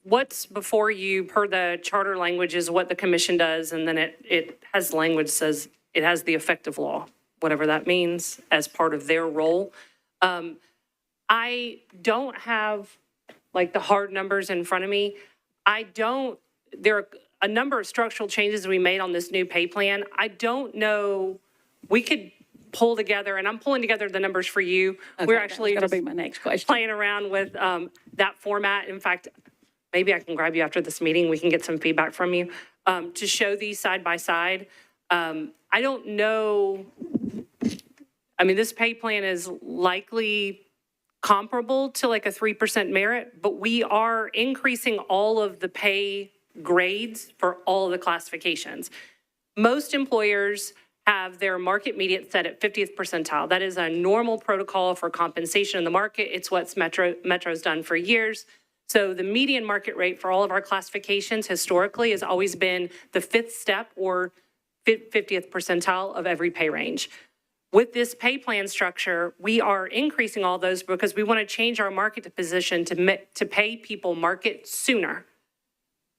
What's before you per the charter language is what the commission does, and then it has language says it has the effect of law, whatever that means, as part of their role. I don't have like the hard numbers in front of me. There are a number of structural changes we made on this new pay plan. I don't know, we could pull together, and I'm pulling together the numbers for you. Okay, We're actually that's just gonna be my next question. playing around with that format. In fact, maybe I can grab you after this meeting. We can get some feedback from you to show these side by side. I don't know. I mean, this pay plan is likely comparable to like a 3% merit, but we are increasing all of the pay grades for all of the classifications. Most employers have their market median set at 50th percentile. That is a normal protocol for compensation in the market. It's what Metro's done for years. So the median market rate for all of our classifications historically has always been the 5th step or 50th percentile of every pay range. With this pay plan structure, we are increasing all those because we want to change our market position to pay people market sooner,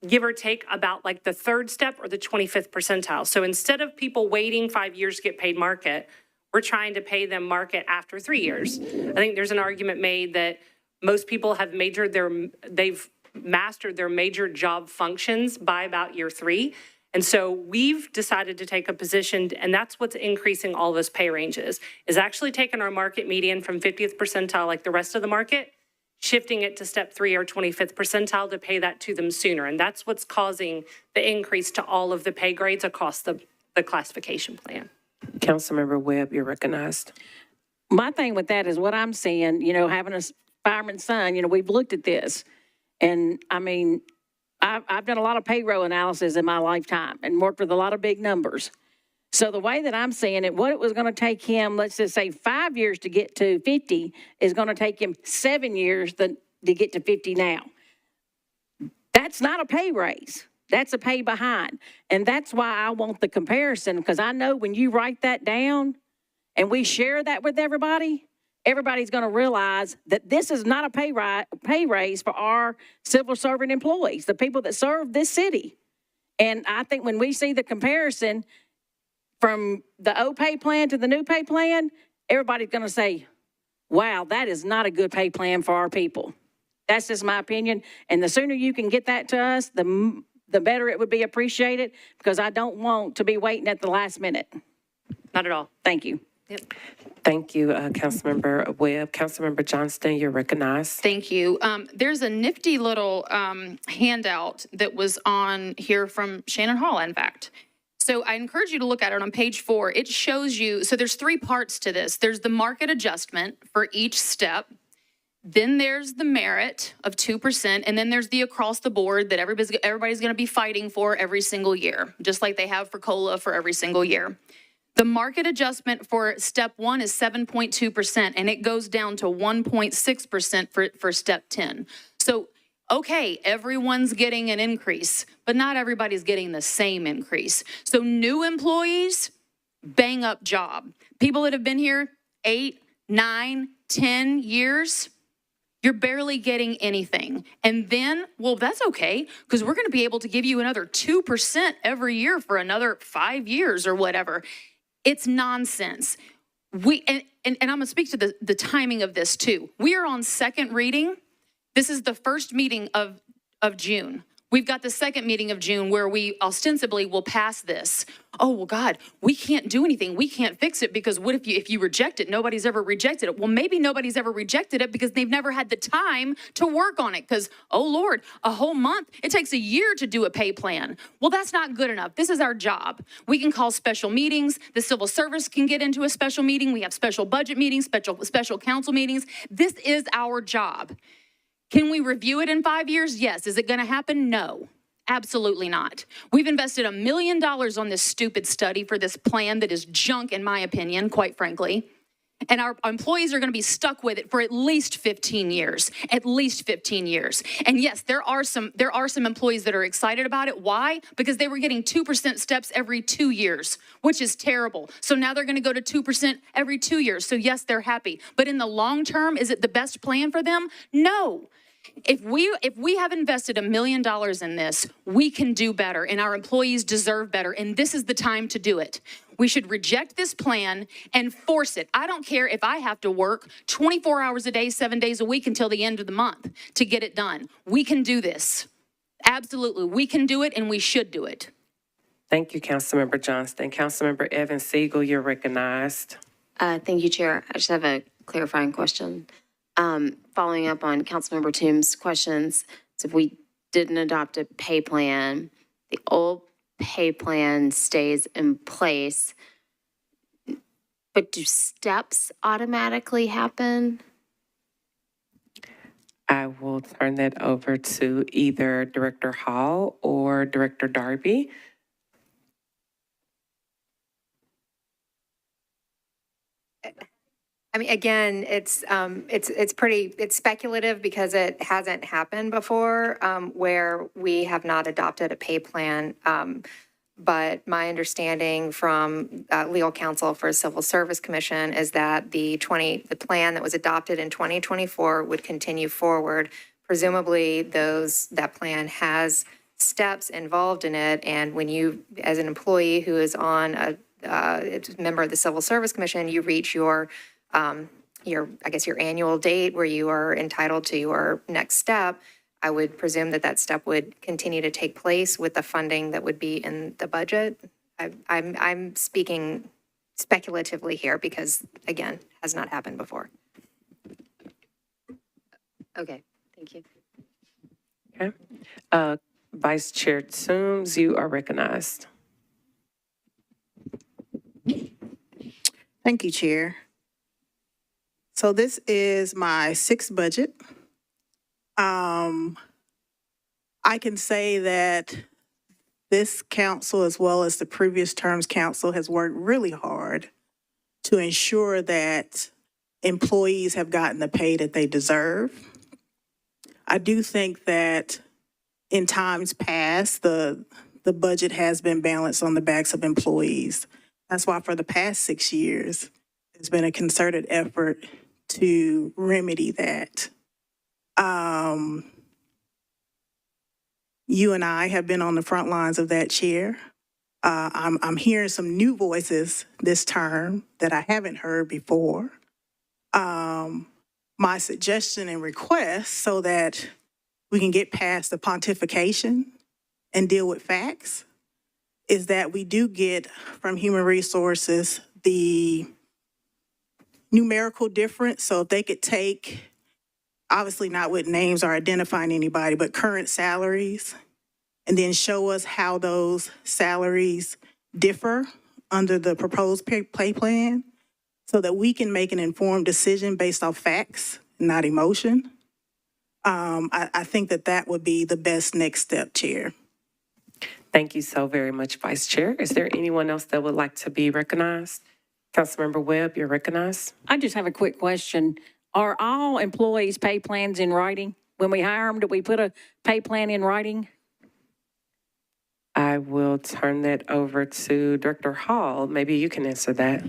give or take about like the third step or the 25th percentile. So instead of people waiting 5 years to get paid market, we're trying to pay them market after 3 years. I think there's an argument made that most people have they've mastered their major job functions by about year 3. And so we've decided to take a position, and that's what's increasing all those pay ranges, is actually taking our market median from 50th percentile like the rest of the market, shifting it to step 3 or 25th percentile to pay that to them sooner. And that's what's causing the increase to all of the pay grades across the classification plan. Councilmember Webb, you're recognized. My thing with that is what I'm seeing, having a fireman's son, we've looked at this. And I mean, I've done a lot of payroll analysis in my lifetime and worked with a lot of big numbers. So the way that I'm seeing it, what it was going to take him, let's just say 5 years to get to 50 is going to take him 7 years to get to 50 now. That's not a pay raise. That's a pay behind. And that's why I want the comparison, because I know when you write that down and we share that with everybody, everybody's going to realize that this is not a pay raise for our civil servant employees, the people that serve this city. And I think when we see the comparison from the old pay plan to the new pay plan, everybody's going to say, wow, that is not a good pay plan for our people. That's just my opinion. And the sooner you can get that to us, the better it would be appreciated, because I don't want to be waiting at the last minute. Not at all. Thank you. Yep. Thank you, Councilmember Webb. Councilmember Johnston, you're recognized. Thank you. There's a nifty little handout that was on here from Shannon Hall, in fact. So I encourage you to look at it on page 4. It shows you, so there's 3 parts to this. There's the market adjustment for each step. Then there's the merit of 2%, and then there's the across the board that everybody's going to be fighting for every single year, just like they have for COLA for every single year. The market adjustment for step 1 is 7.2%, and it goes down to 1.6% for step 10. So, okay, everyone's getting an increase, but not everybody's getting the same increase. So new employees, bang up job. People that have been here 8, 9, 10 years, you're barely getting anything. And then, well, that's okay, because we're going to be able to give you another 2% every year for another 5 years or whatever. It's nonsense. And I'm going to speak to the timing of this too. We are on second reading. This is the first meeting of June. We've got the second meeting of June where we ostensibly will pass this. Oh, well, God, we can't do anything. We can't fix it because what if you reject it? Nobody's ever rejected it. Well, maybe nobody's ever rejected it because they've never had the time to work on it because, oh, Lord, a whole month. It takes a year to do a pay plan. Well, that's not good enough. This is our job. We can call special meetings. The civil service can get into a special meeting. We have special budget meetings, special council meetings. This is our job. Can we review it in 5 years? Yes. Is it going to happen? No, absolutely not. We've invested $1 million on this stupid study for this plan that is junk, in my opinion, quite frankly. And our employees are going to be stuck with it for at least 15 years, at least 15 years. And yes, there are some employees that are excited about it. Why? Because they were getting 2% steps every 2 years, which is terrible. So now they're going to go to 2% every 2 years. So yes, they're happy. But in the long term, is it the best plan for them? No. If we have invested $1 million in this, we can do better, and our employees deserve better, and this is the time to do it. We should reject this plan and force it. I don't care if I have to work 24 hours a day, 7 days a week until the end of the month to get it done. We can do this. Absolutely. We can do it, and we should do it. Thank you, Councilmember Johnston. Councilmember Evans Siegel, you're recognized. Thank you, Chair. I just have a clarifying question. Following up on Councilmember Toombs' questions, so if we didn't adopt a pay plan, the old pay plan stays in place, but do steps automatically happen? I will turn that over to either Director Hall or Director Darby. I mean, again, it's speculative because it hasn't happened before where we have not adopted a pay plan. But my understanding from legal counsel for Civil Service Commission is that the plan that was adopted in 2024 would continue forward. Presumably, that plan has steps involved in it, and when you, as an employee who is on a member of the Civil Service Commission, you reach your I guess your annual date where you are entitled to your next step. I would presume that step would continue to take place with the funding that would be in the budget. I'm speaking speculatively here because, again, has not happened before. Okay, thank you. Okay. Vice Chair Toombs, you are recognized. Thank you, Chair. So this is my sixth budget. I can say that this council, as well as the previous term's council, has worked really hard to ensure that employees have gotten the pay that they deserve. I do think that in times past, the budget has been balanced on the backs of employees. That's why for the past 6 years, there's been a concerted effort to remedy that. You and I have been on the front lines of that, Chair. I'm hearing some new voices this term that I haven't heard before. My suggestion and request, so that we can get past the pontification and deal with facts, is that we do get from Human Resources the numerical difference. So if they could take, obviously not with names or identifying anybody, but current salaries, and then show us how those salaries differ under the proposed pay plan, so that we can make an informed decision based off facts, not emotion. I think that would be the best next step, Chair. Thank you so very much, Vice Chair. Is there anyone else that would like to be recognized? Councilmember Webb, you're recognized. I just have a quick question. Are all employees' pay plans in writing? When we hire them, do we put a pay plan in writing? I will turn that over to Director Hall. Maybe you can answer that.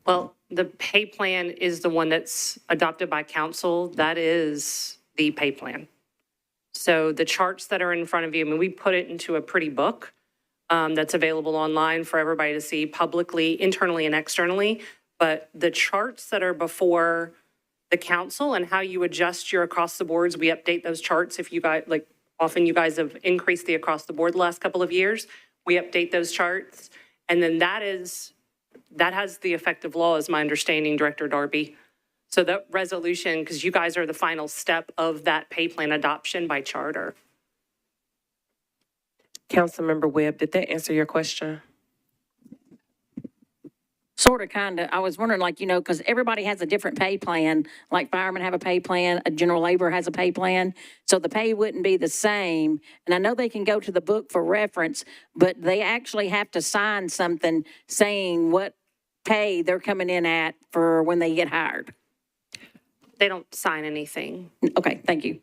Well, the pay plan is the one that's adopted by council. That is the pay plan. So the charts that are in front of you, I mean, we put it into a pretty book that's available online for everybody to see publicly, internally and externally. But the charts that are before the council and how you adjust your across the boards, we update those charts. If you guys, like, often you guys have increased the across the board the last couple of years, we update those charts. And then that has the effect of law, is my understanding, Director Darby. So that resolution, because you guys are the final step of that pay plan adoption by charter. Councilmember Webb, did that answer your question? Sort of, kind of. I was wondering, like, because everybody has a different pay plan, like firemen have a pay plan, a general labor has a pay plan. So the pay wouldn't be the same. And I know they can go to the book for reference, but they actually have to sign something saying what pay they're coming in at for when they get hired. They don't sign anything. Okay, thank you.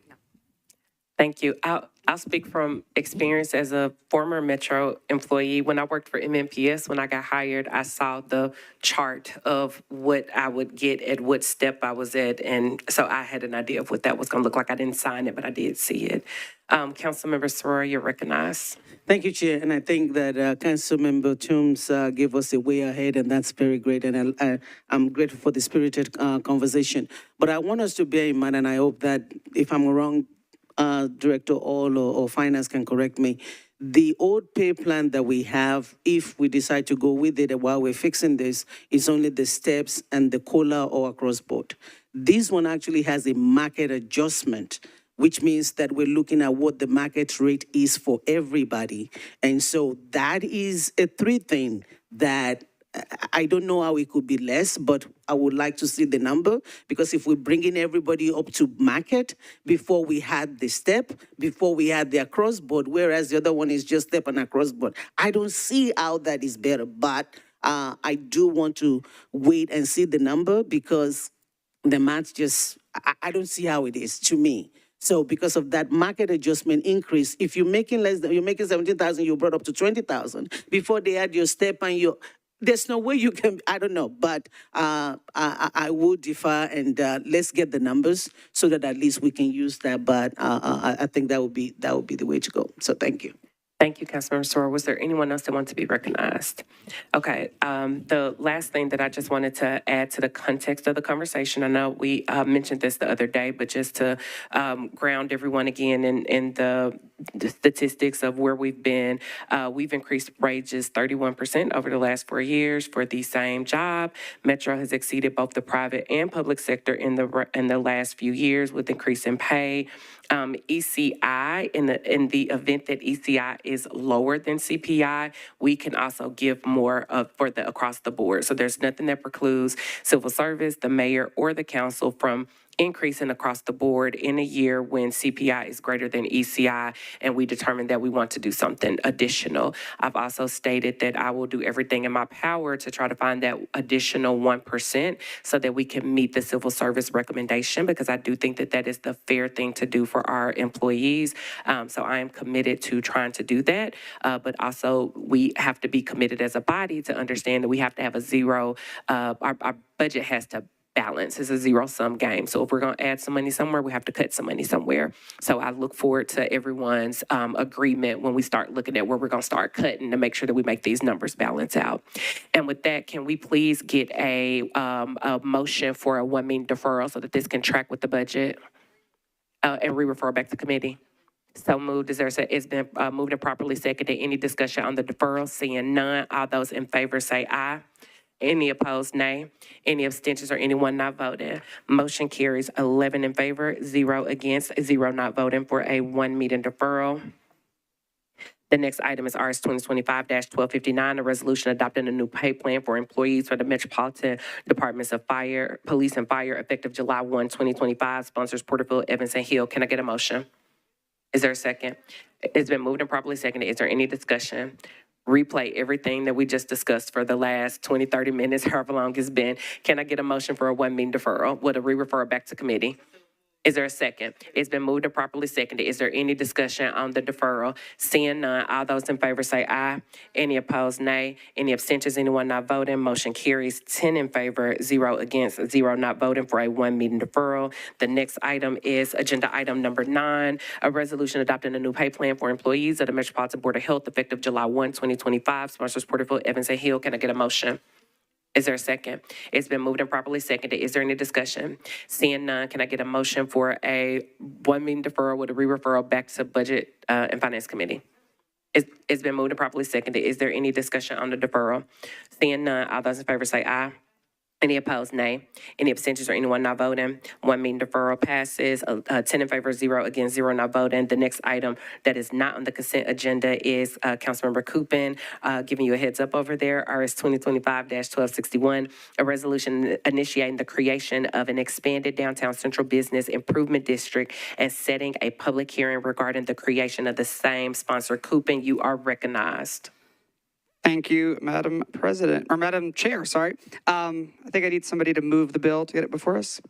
Thank you. I'll speak from experience as a former Metro employee. When I worked for MMPS, when I got hired, I saw the chart of what I would get at what step I was at. And so I had an idea of what that was going to look like. I didn't sign it, but I did see it. Councilmember Soror, you're recognized. Thank you, Chair. And I think that Councilmember Toombs gave us a way ahead, and that's very great. And I'm grateful for the spirited conversation. But I want us to bear in mind, and I hope that if I'm wrong, Director All or Finance can correct me. The old pay plan that we have, if we decide to go with it while we're fixing this, is only the steps and the COLA or across board. This one actually has a market adjustment, which means that we're looking at what the market rate is for everybody. And so that is a three thing that I don't know how it could be less, but I would like to see the number, because if we're bringing everybody up to market, before we had the step, before we had the across board, whereas the other one is just step and across board, I don't see how that is better. But I do want to wait and see the number, because the math just, I don't see how it is to me. So because of that market adjustment increase, if you're making less than, you're making 17,000, you brought up to 20,000 before they add your step and your, there's no way you can, I don't know, but I would defer and let's get the numbers so that at least we can use that. But I think that would be the way to go. So thank you. Thank you, Councilmember Sorrell. Was there anyone else that wants to be recognized? Okay, the last thing that I just wanted to add to the context of the conversation, I know we mentioned this the other day, but just to ground everyone again in the statistics of where we've been, we've increased wages 31% over the last 4 years for the same job. Metro has exceeded both the private and public sector in the last few years with increase in pay. ECI, in the event that ECI is lower than CPI, we can also give more for the across the board. So there's nothing that precludes civil service, the mayor, or the council from increasing across the board in a year when CPI is greater than ECI, and we determine that we want to do something additional. I've also stated that I will do everything in my power to try to find that additional 1% so that we can meet the civil service recommendation, because I do think that that is the fair thing to do for our employees. So I am committed to trying to do that, but also we have to be committed as a body to understand that we have to have a zero, our budget has to balance. Is a zero-sum game. So if we're going to add some money somewhere, we have to cut some money somewhere. So I look forward to everyone's agreement when we start looking at where we're going to start cutting to make sure that we make these numbers balance out. And with that, can we please get a motion for a 1 meeting deferral so that this can track with the budget and re-refer back to committee? So moved. It's been moved and properly seconded. Any discussion on the deferral? Seeing none, all those in favor say aye. Any opposed, nay. Any abstentions or anyone not voting? Motion carries 11 in favor, 0 against, 0 not voting for a 1 meeting deferral. The next item is RS 2025-1259, a resolution adopting a new pay plan for employees for the Metropolitan Departments of Fire, Police and Fire effective July 1, 2025. Sponsors Porterfield, Evans, and Hill. Can I get a motion? Is there a second? It's been moved and properly seconded. Is there any discussion? Replay everything that we just discussed for the last 20, 30 minutes, however long it's been. Can I get a motion for a 1 meeting deferral with a re-refer back to committee? Is there a second? It's been moved and properly seconded. Is there any discussion on the deferral? Seeing none, all those in favor say aye. Any opposed, nay. Any abstentions, anyone not voting? Motion carries 10 in favor, 0 against, 0 not voting for a 1 meeting deferral. The next item is agenda item number 9, a resolution adopting a new pay plan for employees of the Metropolitan Board of Health effective July 1, 2025. Sponsors Porterfield, Evans, and Hill. Can I get a motion? Is there a second? It's been moved and properly seconded. Is there any discussion? Seeing none, can I get a motion for a 1 meeting deferral with a re-referral back to Budget and Finance Committee? It's been moved and properly seconded. Is there any discussion on the deferral? Seeing none, all those in favor say aye. Any opposed, nay. Any abstentions or anyone not voting? 1 meeting deferral passes. 10 in favor, 0 against, 0 not voting. The next item that is not on the consent agenda is Councilmember Coopin giving you a heads up over there. RS 2025-1261, a resolution initiating the creation of an expanded downtown central business improvement district and setting a public hearing regarding the creation of the same. Sponsor Coopin, you are recognized. Thank you, Madam President, or Madam Chair, sorry. I think I need somebody to move the bill to get it before us.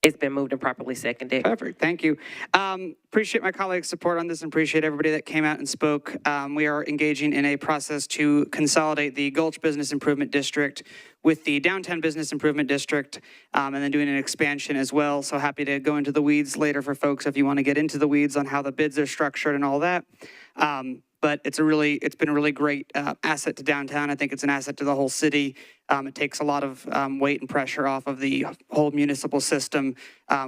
It's been moved and properly seconded. Perfect, thank you. Appreciate my colleagues' support on this and appreciate everybody that came out and spoke. We are engaging in a process to consolidate the Gulch Business Improvement District with the Downtown Business Improvement District, and then doing an expansion as well. So happy to go into the weeds later for folks if you want to get into the weeds on how the bids are structured and all that. But it's been a really great asset to downtown. I think it's an asset to the whole city. It takes a lot of weight and pressure off of the whole municipal system,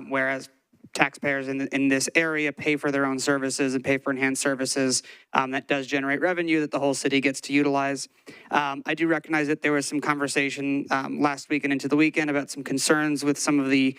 whereas taxpayers in this area pay for their own services and pay for enhanced services. That does generate revenue that the whole city gets to utilize. I do recognize that there was some conversation last week and into the weekend about some concerns with some of the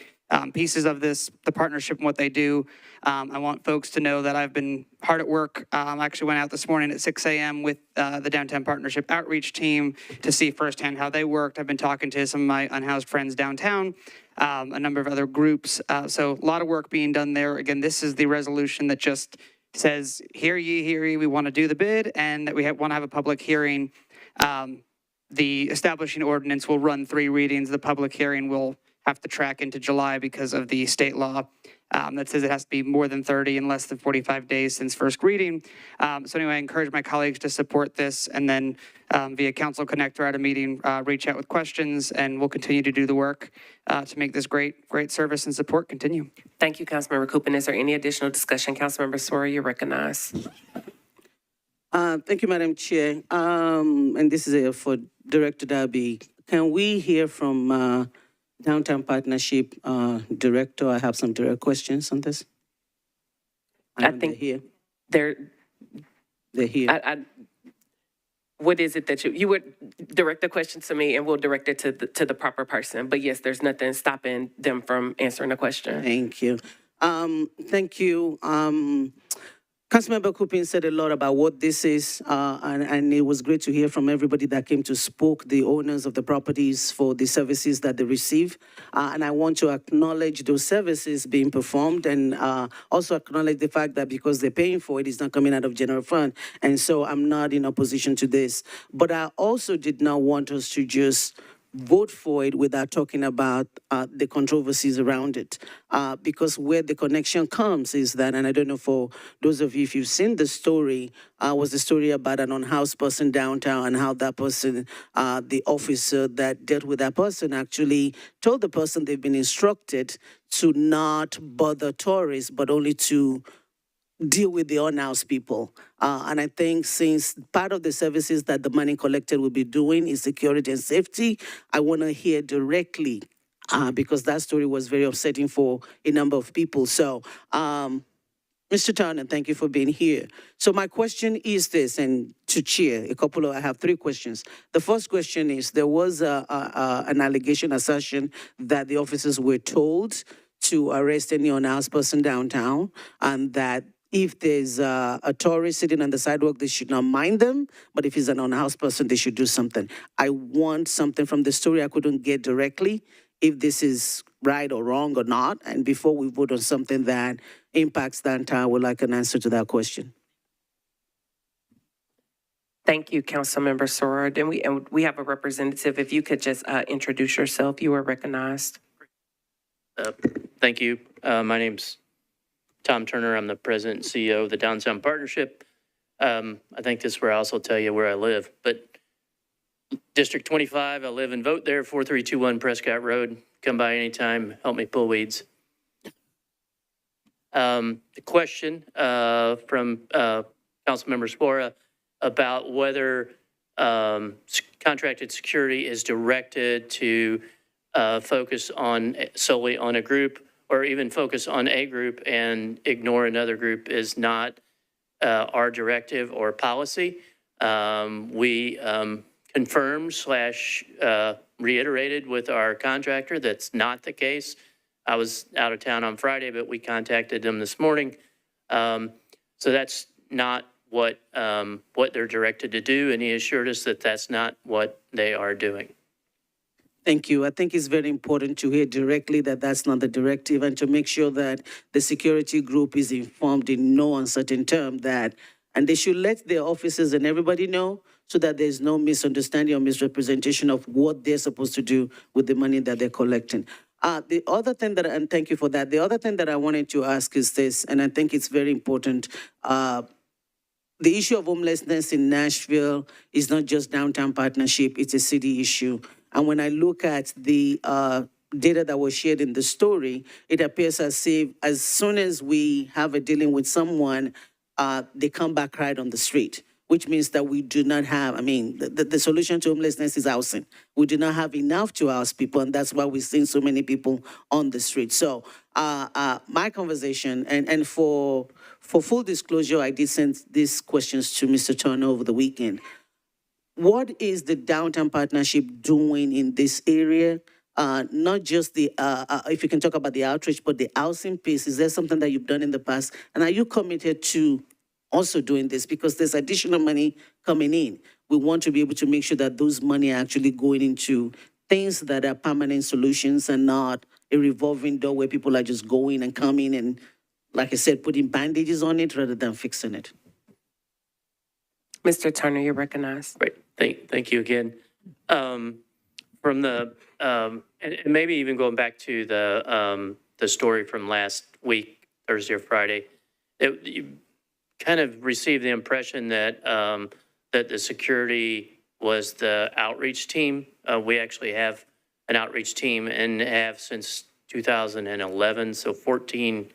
pieces of this, the partnership and what they do. I want folks to know that I've been hard at work. I actually went out this morning at 6 a.m. with the Downtown Partnership Outreach team to see firsthand how they worked. I've been talking to some of my unhoused friends downtown, a number of other groups. So a lot of work being done there. Again, this is the resolution that just says, hear ye, we want to do the bid and that we want to have a public hearing. The establishing ordinance will run 3 readings. The public hearing will have to track into July because of the state law that says it has to be more than 30 in less than 45 days since first reading. So anyway, I encourage my colleagues to support this, and then via Council Connect or at a meeting, reach out with questions, and we'll continue to do the work to make this great service and support continue. Thank you, Councilmember Coopin. Is there any additional discussion? Councilmember Sora, you're recognized. Thank you, Madam Chair. And this is for Director Darby. Can we hear from Downtown Partnership Director? I have some direct questions on this. I think they're here. What is it that you would direct the question to me, and we'll direct it to the proper person. But yes, there's nothing stopping them from answering the question. Thank you. Thank you. Councilmember Coopin said a lot about what this is, and it was great to hear from everybody that came to spoke, the owners of the properties, for the services that they receive. And I want to acknowledge those services being performed, and also acknowledge the fact that because they're paying for it, it's not coming out of general fund. And so I'm not in opposition to this. But I also did not want us to just vote for it without talking about the controversies around it. Because where the connection comes is that, and I don't know for those of you, if you've seen the story, was the story about an unhoused person downtown, and how that person, the officer that dealt with that person, actually told the person they've been instructed to not bother tourists, but only to deal with the unhoused people. And I think since part of the services that the money collected will be doing is security and safety, I want to hear directly, because that story was very upsetting for a number of people. So, Mr. Turner, thank you for being here. So my question is this, and to Chair, I have three questions. The first question is, there was an allegation, assertion that the officers were told to arrest any unhoused person downtown, and that if there's a tourist sitting on the sidewalk, they should not mind them. But if he's an unhoused person, they should do something. I want something from the story I couldn't get directly, if this is right or wrong or not. And before we vote on something that impacts downtown, I would like an answer to that question. Thank you, Councilmember Sora. Then we have a representative. If you could just introduce yourself, you are recognized. Thank you. My name's Tom Turner. I'm the president and CEO of the Downtown Partnership. I think this is where I also tell you where I live, but District 25, I live and vote there, 4321 Prescott Road. Come by anytime, help me pull weeds. The question from Councilmember Spora about whether contracted security is directed to focus on solely on a group, or even focus on a group and ignore another group, is not our directive or policy. We confirmed / reiterated with our contractor that's not the case. I was out of town on Friday, but we contacted them this morning. So that's not what they're directed to do, and he assured us that that's not what they are doing. Thank you. I think it's very important to hear directly that that's not the directive, and to make sure that the security group is informed in no uncertain term that, and they should let their officers and everybody know, so that there's no misunderstanding or misrepresentation of what they're supposed to do with the money that they're collecting. The other thing that, and thank you for that, the other thing that I wanted to ask is this, and I think it's very important. The issue of homelessness in Nashville is not just Downtown Partnership, it's a city issue. And when I look at the data that was shared in the story, it appears as if as soon as we have a dealing with someone, they come back right on the street, which means that we do not have, the solution to homelessness is housing. We do not have enough to house people, and that's why we're seeing so many people on the street. So my conversation, and for full disclosure, I did send these questions to Mr. Turner over the weekend. What is the Downtown Partnership doing in this area? Not just the, if you can talk about the outreach, but the housing piece. Is there something that you've done in the past? And are you committed to also doing this? Because there's additional money coming in. We want to be able to make sure that those money are actually going into things that are permanent solutions and not a revolving door where people are just going and coming and, like I said, putting bandages on it rather than fixing it. Mr. Turner, you're recognized. Right. Thank you again. From and maybe even going back to the story from last week, Thursday or Friday, you kind of received the impression that, that the security was the outreach team. We actually have an outreach team and have since 2011, so 14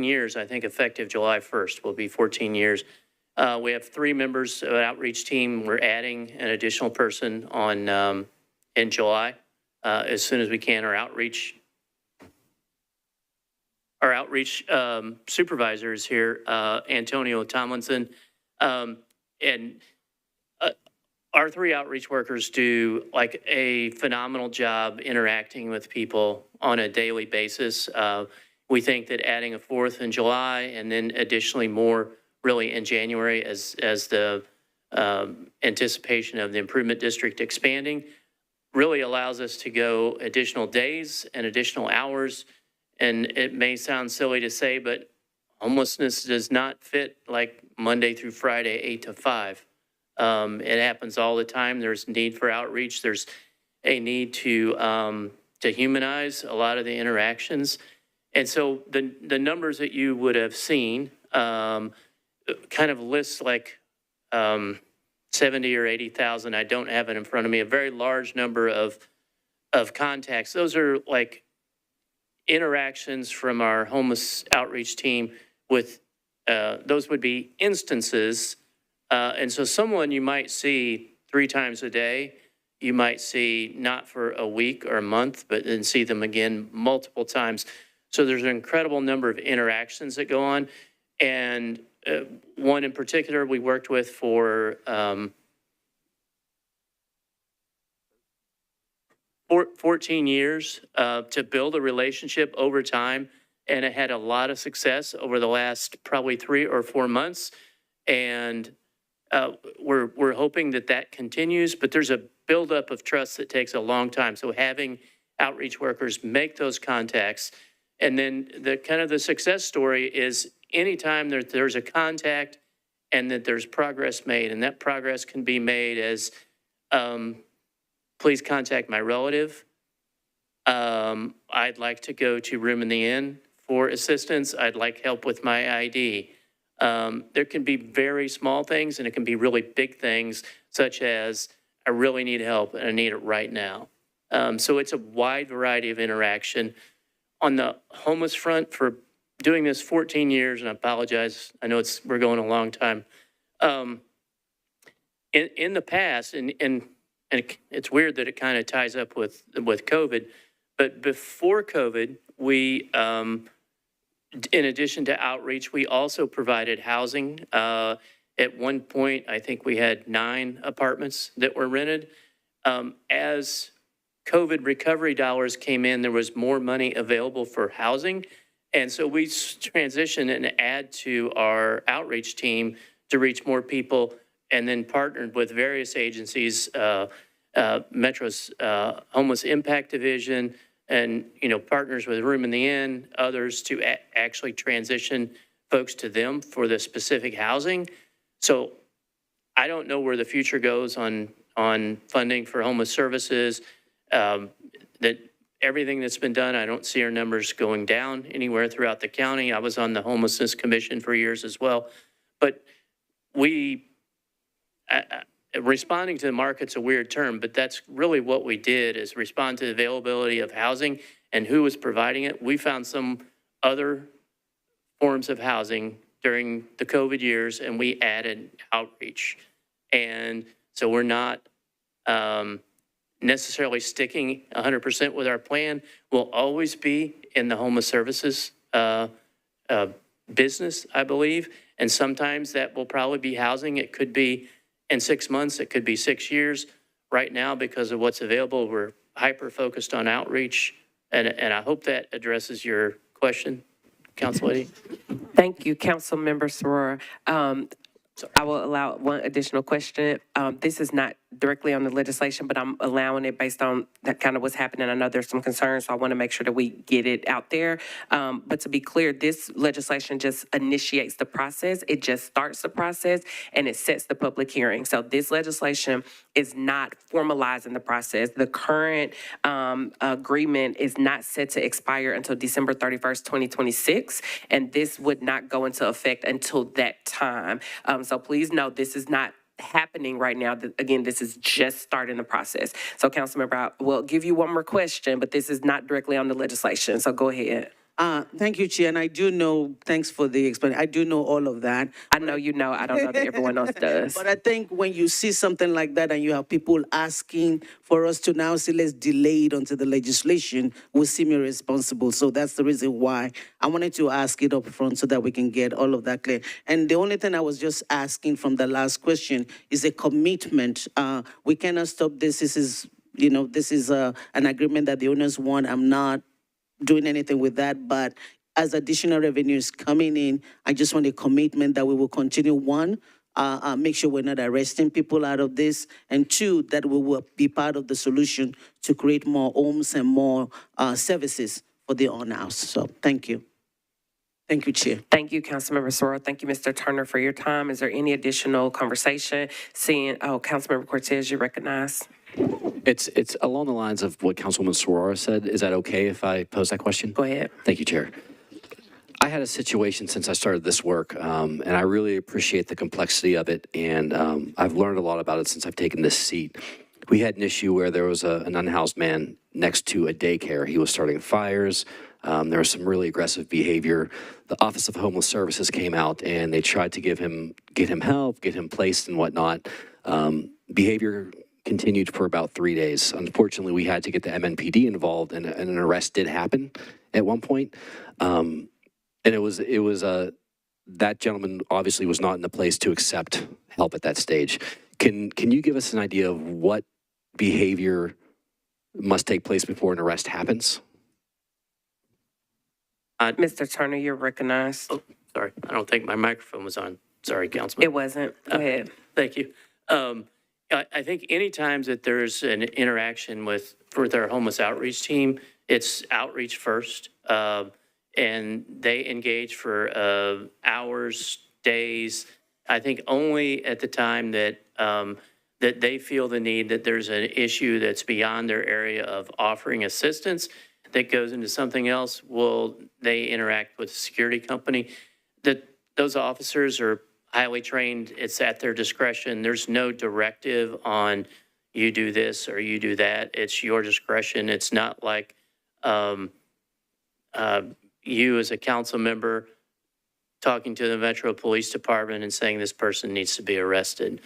years, I think effective July 1st will be 14 years. We have 3 members of an outreach team. We're adding an additional person on in July as soon as we can. Our outreach supervisor is here, Antonio Tomlinson, and our 3 outreach workers do like a phenomenal job interacting with people on a daily basis. We think that adding a 4th in July and then additionally more really in January as the anticipation of the improvement district expanding really allows us to go additional days and additional hours. And it may sound silly to say, but homelessness does not fit like Monday through Friday, 8 to 5. It happens all the time. There's need for outreach. There's a need to humanize a lot of the interactions. And so the numbers that you would have seen kind of lists like 70 or 80,000. I don't have it in front of me. A very large number of contacts. Those are like interactions from our homeless outreach team with, those would be instances. And so someone you might see 3 times a day, you might see not for a week or a month, but then see them again multiple times. So there's an incredible number of interactions that go on. And one in particular we worked with for 14 years to build a relationship over time. And it had a lot of success over the last probably 3 or 4 months. And we're hoping that that continues, but there's a buildup of trust that takes a long time. So having outreach workers make those contacts, and then the kind of the success story is anytime there's a contact and that there's progress made, and that progress can be made as, please contact my relative. I'd like to go to Room in the Inn for assistance. I'd like help with my ID. There can be very small things and it can be really big things, such as I really need help and I need it right now. So it's a wide variety of interaction. On the homeless front, for doing this 14 years, and I apologize, I know we're going a long time. In the past, and it's weird that it kind of ties up with COVID, but before COVID, we, in addition to outreach, we also provided housing. At one point, I think we had 9 apartments that were rented. As COVID recovery dollars came in, there was more money available for housing. And so we transitioned and add to our outreach team to reach more people, and then partnered with various agencies, Metro's Homeless Impact Division, and, partners with Room in the Inn, others to actually transition folks to them for the specific housing. So I don't know where the future goes on funding for homeless services. That everything that's been done, I don't see our numbers going down anywhere throughout the county. I was on the Homelessness Commission for years as well. But responding to the market's a weird term, but that's really what we did, is respond to the availability of housing and who was providing it. We found some other forms of housing during the COVID years, and we added outreach. And so we're not necessarily sticking 100% with our plan. We'll always be in the homeless services business, I believe. And sometimes that will probably be housing. It could be in 6 months, it could be 6 years. Right now, because of what's available, we're hyper-focused on outreach. And I hope that addresses your question, Council Lady. Thank you, Councilmember Soror. I will allow one additional question. This is not directly on the legislation, but I'm allowing it based on that kind of what's happening. I know there's some concerns, so I want to make sure that we get it out there. But to be clear, this legislation just initiates the process. It just starts the process and it sets the public hearing. So this legislation is not formalizing the process. The current agreement is not set to expire until December 31st, 2026, and this would not go into effect until that time. So please know this is not happening right now. Again, this is just starting the process. So Councilmember, I will give you one more question, but this is not directly on the legislation. So go ahead. Thank you, Chair, and I do know, thanks for the explanation. I do know all of that. I know you know. I don't know that everyone else does. But I think when you see something like that and you have people asking for us to now say, let's delay it until the legislation, will seem irresponsible. So that's the reason why I wanted to ask it up front so that we can get all of that clear. And the only thing I was just asking from the last question is a commitment. We cannot stop this. This is, this is an agreement that the owners want. I'm not doing anything with that, but as additional revenue is coming in, I just want a commitment that we will continue, one, make sure we're not arresting people out of this, and two, that we will be part of the solution to create more homes and more services for the on-house. So thank you. Thank you, Chair. Thank you, Councilmember Sorrell. Thank you, Mr. Turner, for your time. Is there any additional conversation? Councilmember Cortez, you recognize? It's along the lines of what Councilwoman Sorora said. Is that okay if I pose that question? Go ahead. Thank you, Chair. I had a situation since I started this work, and I really appreciate the complexity of it, and I've learned a lot about it since I've taken this seat. We had an issue where there was an unhoused man next to a daycare. He was starting fires. There was some really aggressive behavior. The Office of Homeless Services came out, and they tried to get him help, get him placed and whatnot. Behavior continued for about 3 days. Unfortunately, we had to get the MNPD involved, and an arrest did happen at one point. And it was that gentleman obviously was not in the place to accept help at that stage. Can you give us an idea of what behavior must take place before an arrest happens? Mr. Turner, you're recognized. Oh, sorry, I don't think my microphone was on. Sorry, Councilman. It wasn't. Go ahead. Thank you. I think any times that there's an interaction with our homeless outreach team, it's outreach first, and they engage for hours, days. I think only at the time that that they feel the need, that there's an issue that's beyond their area of offering assistance, that goes into something else, will they interact with the security company? That those officers are highly trained. It's at their discretion. There's no directive on you do this or you do that. It's your discretion. It's not like you as a council member talking to the Metro Police Department and saying this person needs to be arrested.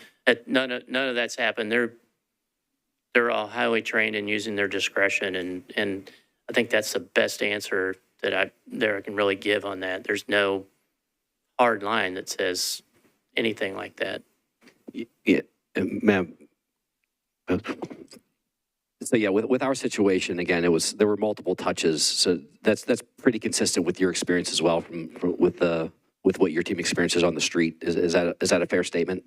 None of that's happened. They're all highly trained in using their discretion, and I think that's the best answer that I can really give on that. There's no hard line that says anything like that. Yeah, ma'am. So yeah, with our situation, again, there were multiple touches. So that's pretty consistent with your experience as well, with what your team experiences on the street. Is that a fair statement?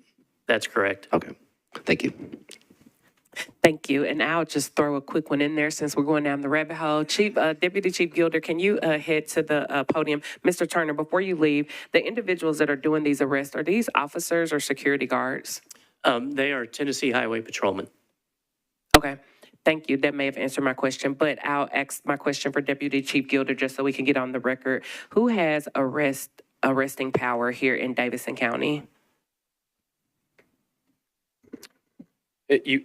That's correct. Okay, thank you. Thank you. And I'll just throw a quick one in there since we're going down the rabbit hole. Deputy Chief Gilder, can you head to the podium? Mr. Turner, before you leave, the individuals that are doing these arrests, are these officers or security guards? They are Tennessee Highway Patrolmen. Okay. Thank you. That may have answered my question, but I'll ask my question for Deputy Chief Gilder just so we can get on the record. Who has arresting power here in Davidson County?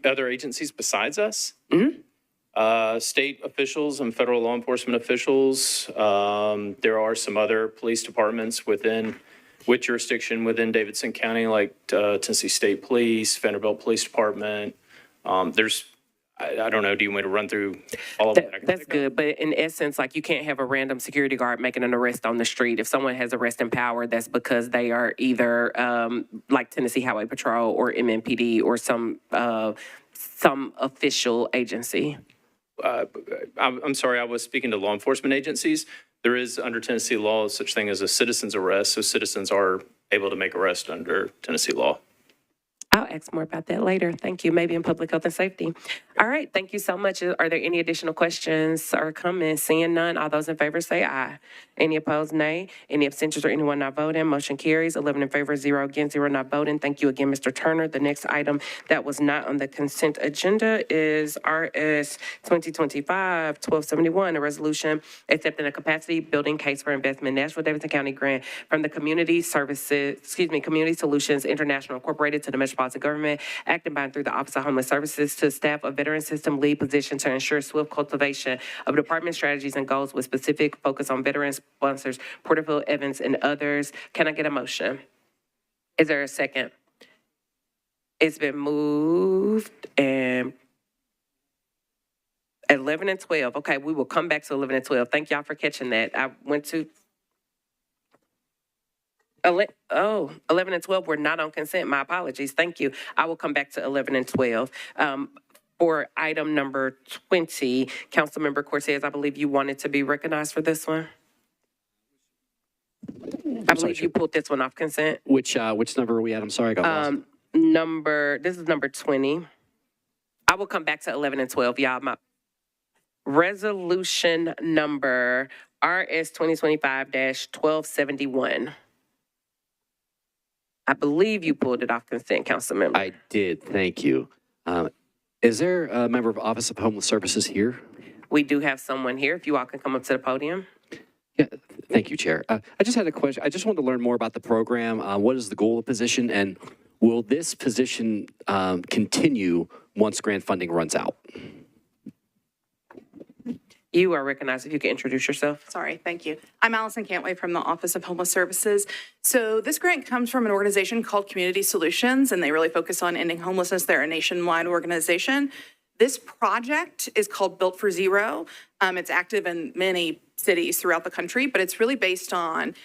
Other agencies besides us? Mm-hmm. State officials and federal law enforcement officials. There are some other police departments with jurisdiction within Davidson County, like Tennessee State Police, Vanderbilt Police Department. I don't know, do you want me to run through all of them? That's good, but in essence, like you can't have a random security guard making an arrest on the street. If someone has arresting power, that's because they are either like Tennessee Highway Patrol or MNPD or some official agency. I'm sorry, I was speaking to law enforcement agencies. There is under Tennessee law such thing as a citizen's arrest, so citizens are able to make arrests under Tennessee law. I'll ask more about that later. Thank you. Maybe in public health and safety. All right. Thank you so much. Are there any additional questions or comments? Seeing none, all those in favor say aye. Any opposed, nay. Any abstentions or anyone not voting? Motion carries. 11 in favor, 0 against, 0 not voting. Thank you again, Mr. Turner. The next item that was not on the consent agenda is RS 2025-1271, a resolution accepting a capacity building case for investment Nashville Davidson County grant from the Community Solutions International Incorporated to the Metropolitan Government, acting by and through the Office of Homeless Services to staff a veteran system lead position to ensure swift cultivation of department strategies and goals with specific focus on veteran sponsors, Porterfield, Evans, and others. Can I get a motion? Is there a second? It's been moved and 11 and 12. Okay, we will come back to 11 and 12. Thank y'all for catching that. I went to 11 and 12 were not on consent. My apologies. Thank you. I will come back to 11 and 12. For item number 20, Councilmember Cortez, I believe you wanted to be recognized for this one. I believe you pulled this one off consent. Which number are we at? I'm sorry, I got lost. This is number 20. I will come back to 11 and 12, y'all. My resolution number RS 2025-1271. I believe you pulled it off consent, Councilmember. I did, thank you. Is there a member of Office of Homeless Services here? We do have someone here. If you all can come up to the podium. Yeah, thank you, Chair. I just had a question. I just wanted to learn more about the program. What is the goal of the position, and will this position continue once grant funding runs out? You are recognized. If you can introduce yourself. Sorry, thank you. I'm Allison Cantway from the Office of Homeless Services. So this grant comes from an organization called Community Solutions, and they really focus on ending homelessness. They're a nationwide organization. This project is called Built for Zero. It's active in many cities throughout the country, but it's really based on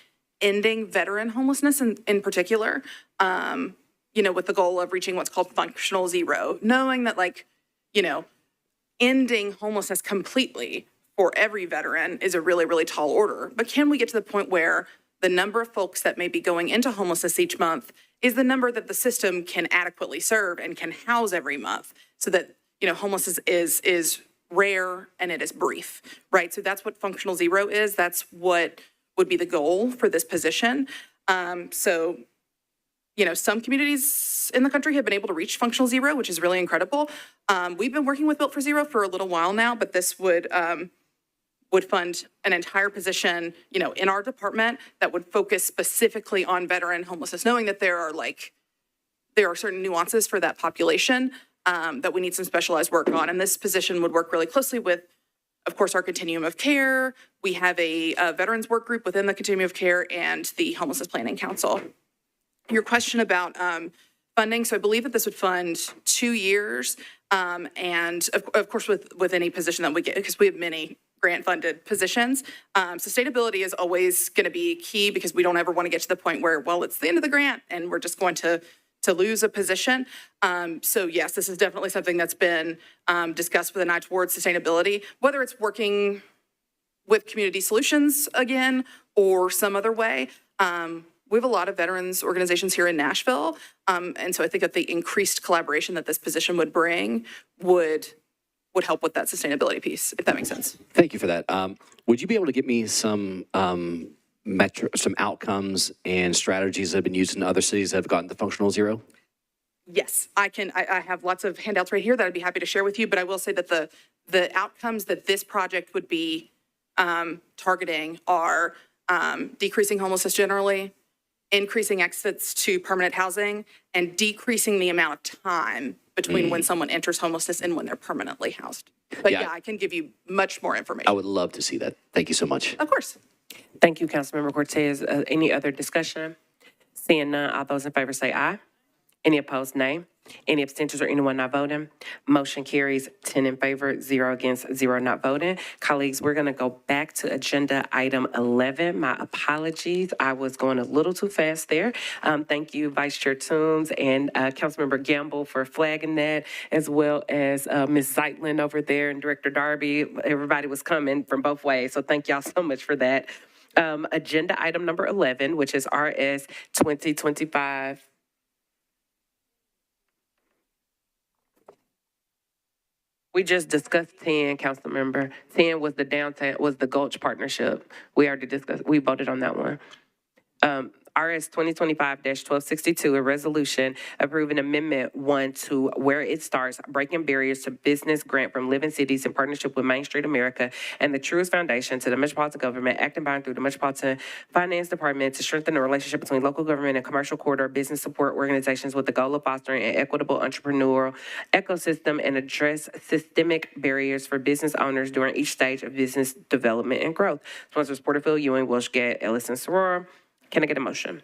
ending veteran homelessness in particular, with the goal of reaching what's called functional zero, knowing that ending homelessness completely for every veteran is a really, really tall order. But can we get to the point where the number of folks that may be going into homelessness each month is the number that the system can adequately serve and can house every month, so that, homelessness is rare and it is brief, right? So that's what functional zero is. That's what would be the goal for this position. Some communities in the country have been able to reach functional zero, which is really incredible. We've been working with Built for Zero for a little while now, but this would fund an entire position, in our department that would focus specifically on veteran homelessness, knowing that there are certain nuances for that population that we need some specialized work on. And this position would work really closely with, of course, our continuum of care. We have a veterans work group within the continuum of care and the Homelessness Planning Council. Your question about funding, so I believe that this would fund 2 years, and of course with any position that we get, because we have many grant-funded positions. Sustainability is always going to be key, because we don't ever want to get to the point where, it's the end of the grant and we're just going to lose a position. So yes, this is definitely something that's been discussed with an eye towards sustainability, whether it's working with Community Solutions again or some other way. We have a lot of veterans organizations here in Nashville, and so I think that the increased collaboration that this position would bring would help with that sustainability piece, if that makes sense. Thank you for that. Would you be able to give me some outcomes and strategies that have been used in other cities that have gotten to functional zero? Yes, I can. I have lots of handouts right here that I'd be happy to share with you, but I will say that the outcomes that this project would be targeting are decreasing homelessness generally, increasing exits to permanent housing, and decreasing the amount of time between when someone enters homelessness and when they're permanently housed. But yeah, I can give you much more information. I would love to see that. Thank you so much. Of course. Thank you, Councilmember Cortez. Any other discussion? Seeing none, all those in favor say aye. Any opposed, nay. Any abstentions or anyone not voting? Motion carries 10 in favor, 0 against, 0 not voting. Colleagues, we're going to go back to agenda item 11. My apologies. I was going a little too fast there. Thank you, Vice Chair Toombs and Councilmember Gamble for flagging that, as well as Ms. Zeitlin over there and Director Darby. Everybody was coming from both ways, so thank y'all so much for that. Agenda item number 11, which is RS 2025. We just discussed 10, Councilmember. 10 was the downtown, was the Gulch partnership. We already discussed, we voted on that one. RS 2025-1262, a resolution approving Amendment 1 to Where It Starts, Breaking Barriers to Business Grant from Living Cities in partnership with Main Street America and the Truist Foundation to the Metropolitan Government, acting by and through the Metropolitan Finance Department to strengthen the relationship between local government and commercial corridor business support organizations with the goal of fostering an equitable entrepreneurial ecosystem and address systemic barriers for business owners during each stage of business development and growth. Sponsors Porterfield, Ewing, Welsh-Gad, Ellis, and Soror. Can I get a motion?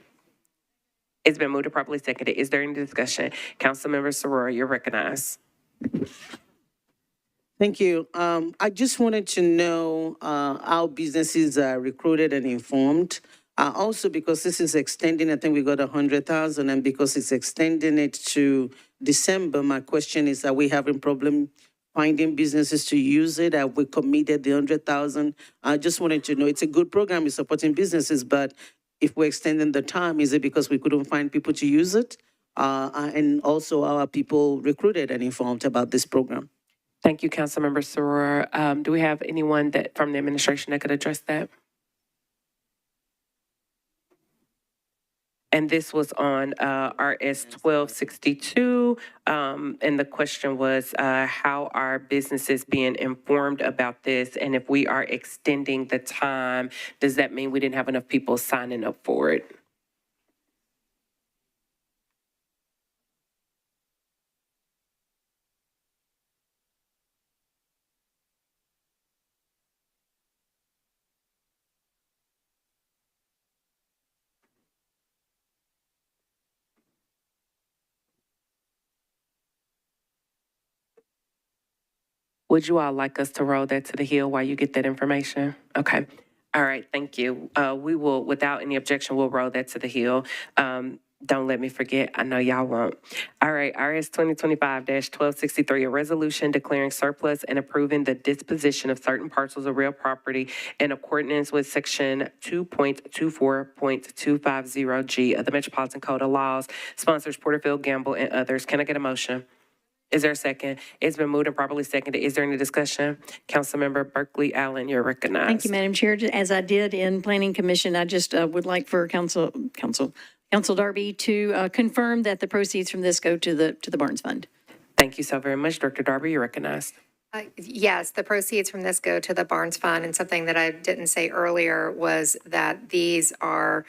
It's been moved and properly seconded. Is there any discussion? Councilmember Soror, you're recognized. Thank you. I just wanted to know how businesses are recruited and informed. Also, because this is extending, I think we got 100,000, and because it's extending it to December, my question is, are we having problem finding businesses to use it? Have we committed the 100,000? I just wanted to know, it's a good program, it's supporting businesses, but if we're extending the time, is it because we couldn't find people to use it? And also, how are people recruited and informed about this program? Thank you, Councilmember Soror. Do we have anyone that from the administration that could address that? And this was on RS 1262. And the question was, how are businesses being informed about this? And if we are extending the time, does that mean we didn't have enough people signing up for it? Would you all like us to roll that to the hill while you get that information? Okay. All right, thank you. We will, without any objection, we'll roll that to the hill. Don't let me forget. I know y'all won't. All right, RS 2025-1263, a resolution declaring surplus and approving the disposition of certain parcels of real property in accordance with Section 2.24.250G of the Metropolitan Code of Laws. Sponsors Porterfield, Gamble, and others. Can I get a motion? Is there a second? It's been moved and properly seconded. Is there any discussion? Councilmember Berkeley Allen, you're recognized. Thank you, Madam Chair. As I did in Planning Commission, I just would like for Council Darby to confirm that the proceeds from this go to the Barnes Fund. Thank you so very much. Director Darby, you're recognized. Yes, the proceeds from this go to the Barnes Fund, and something that I didn't say earlier was that these are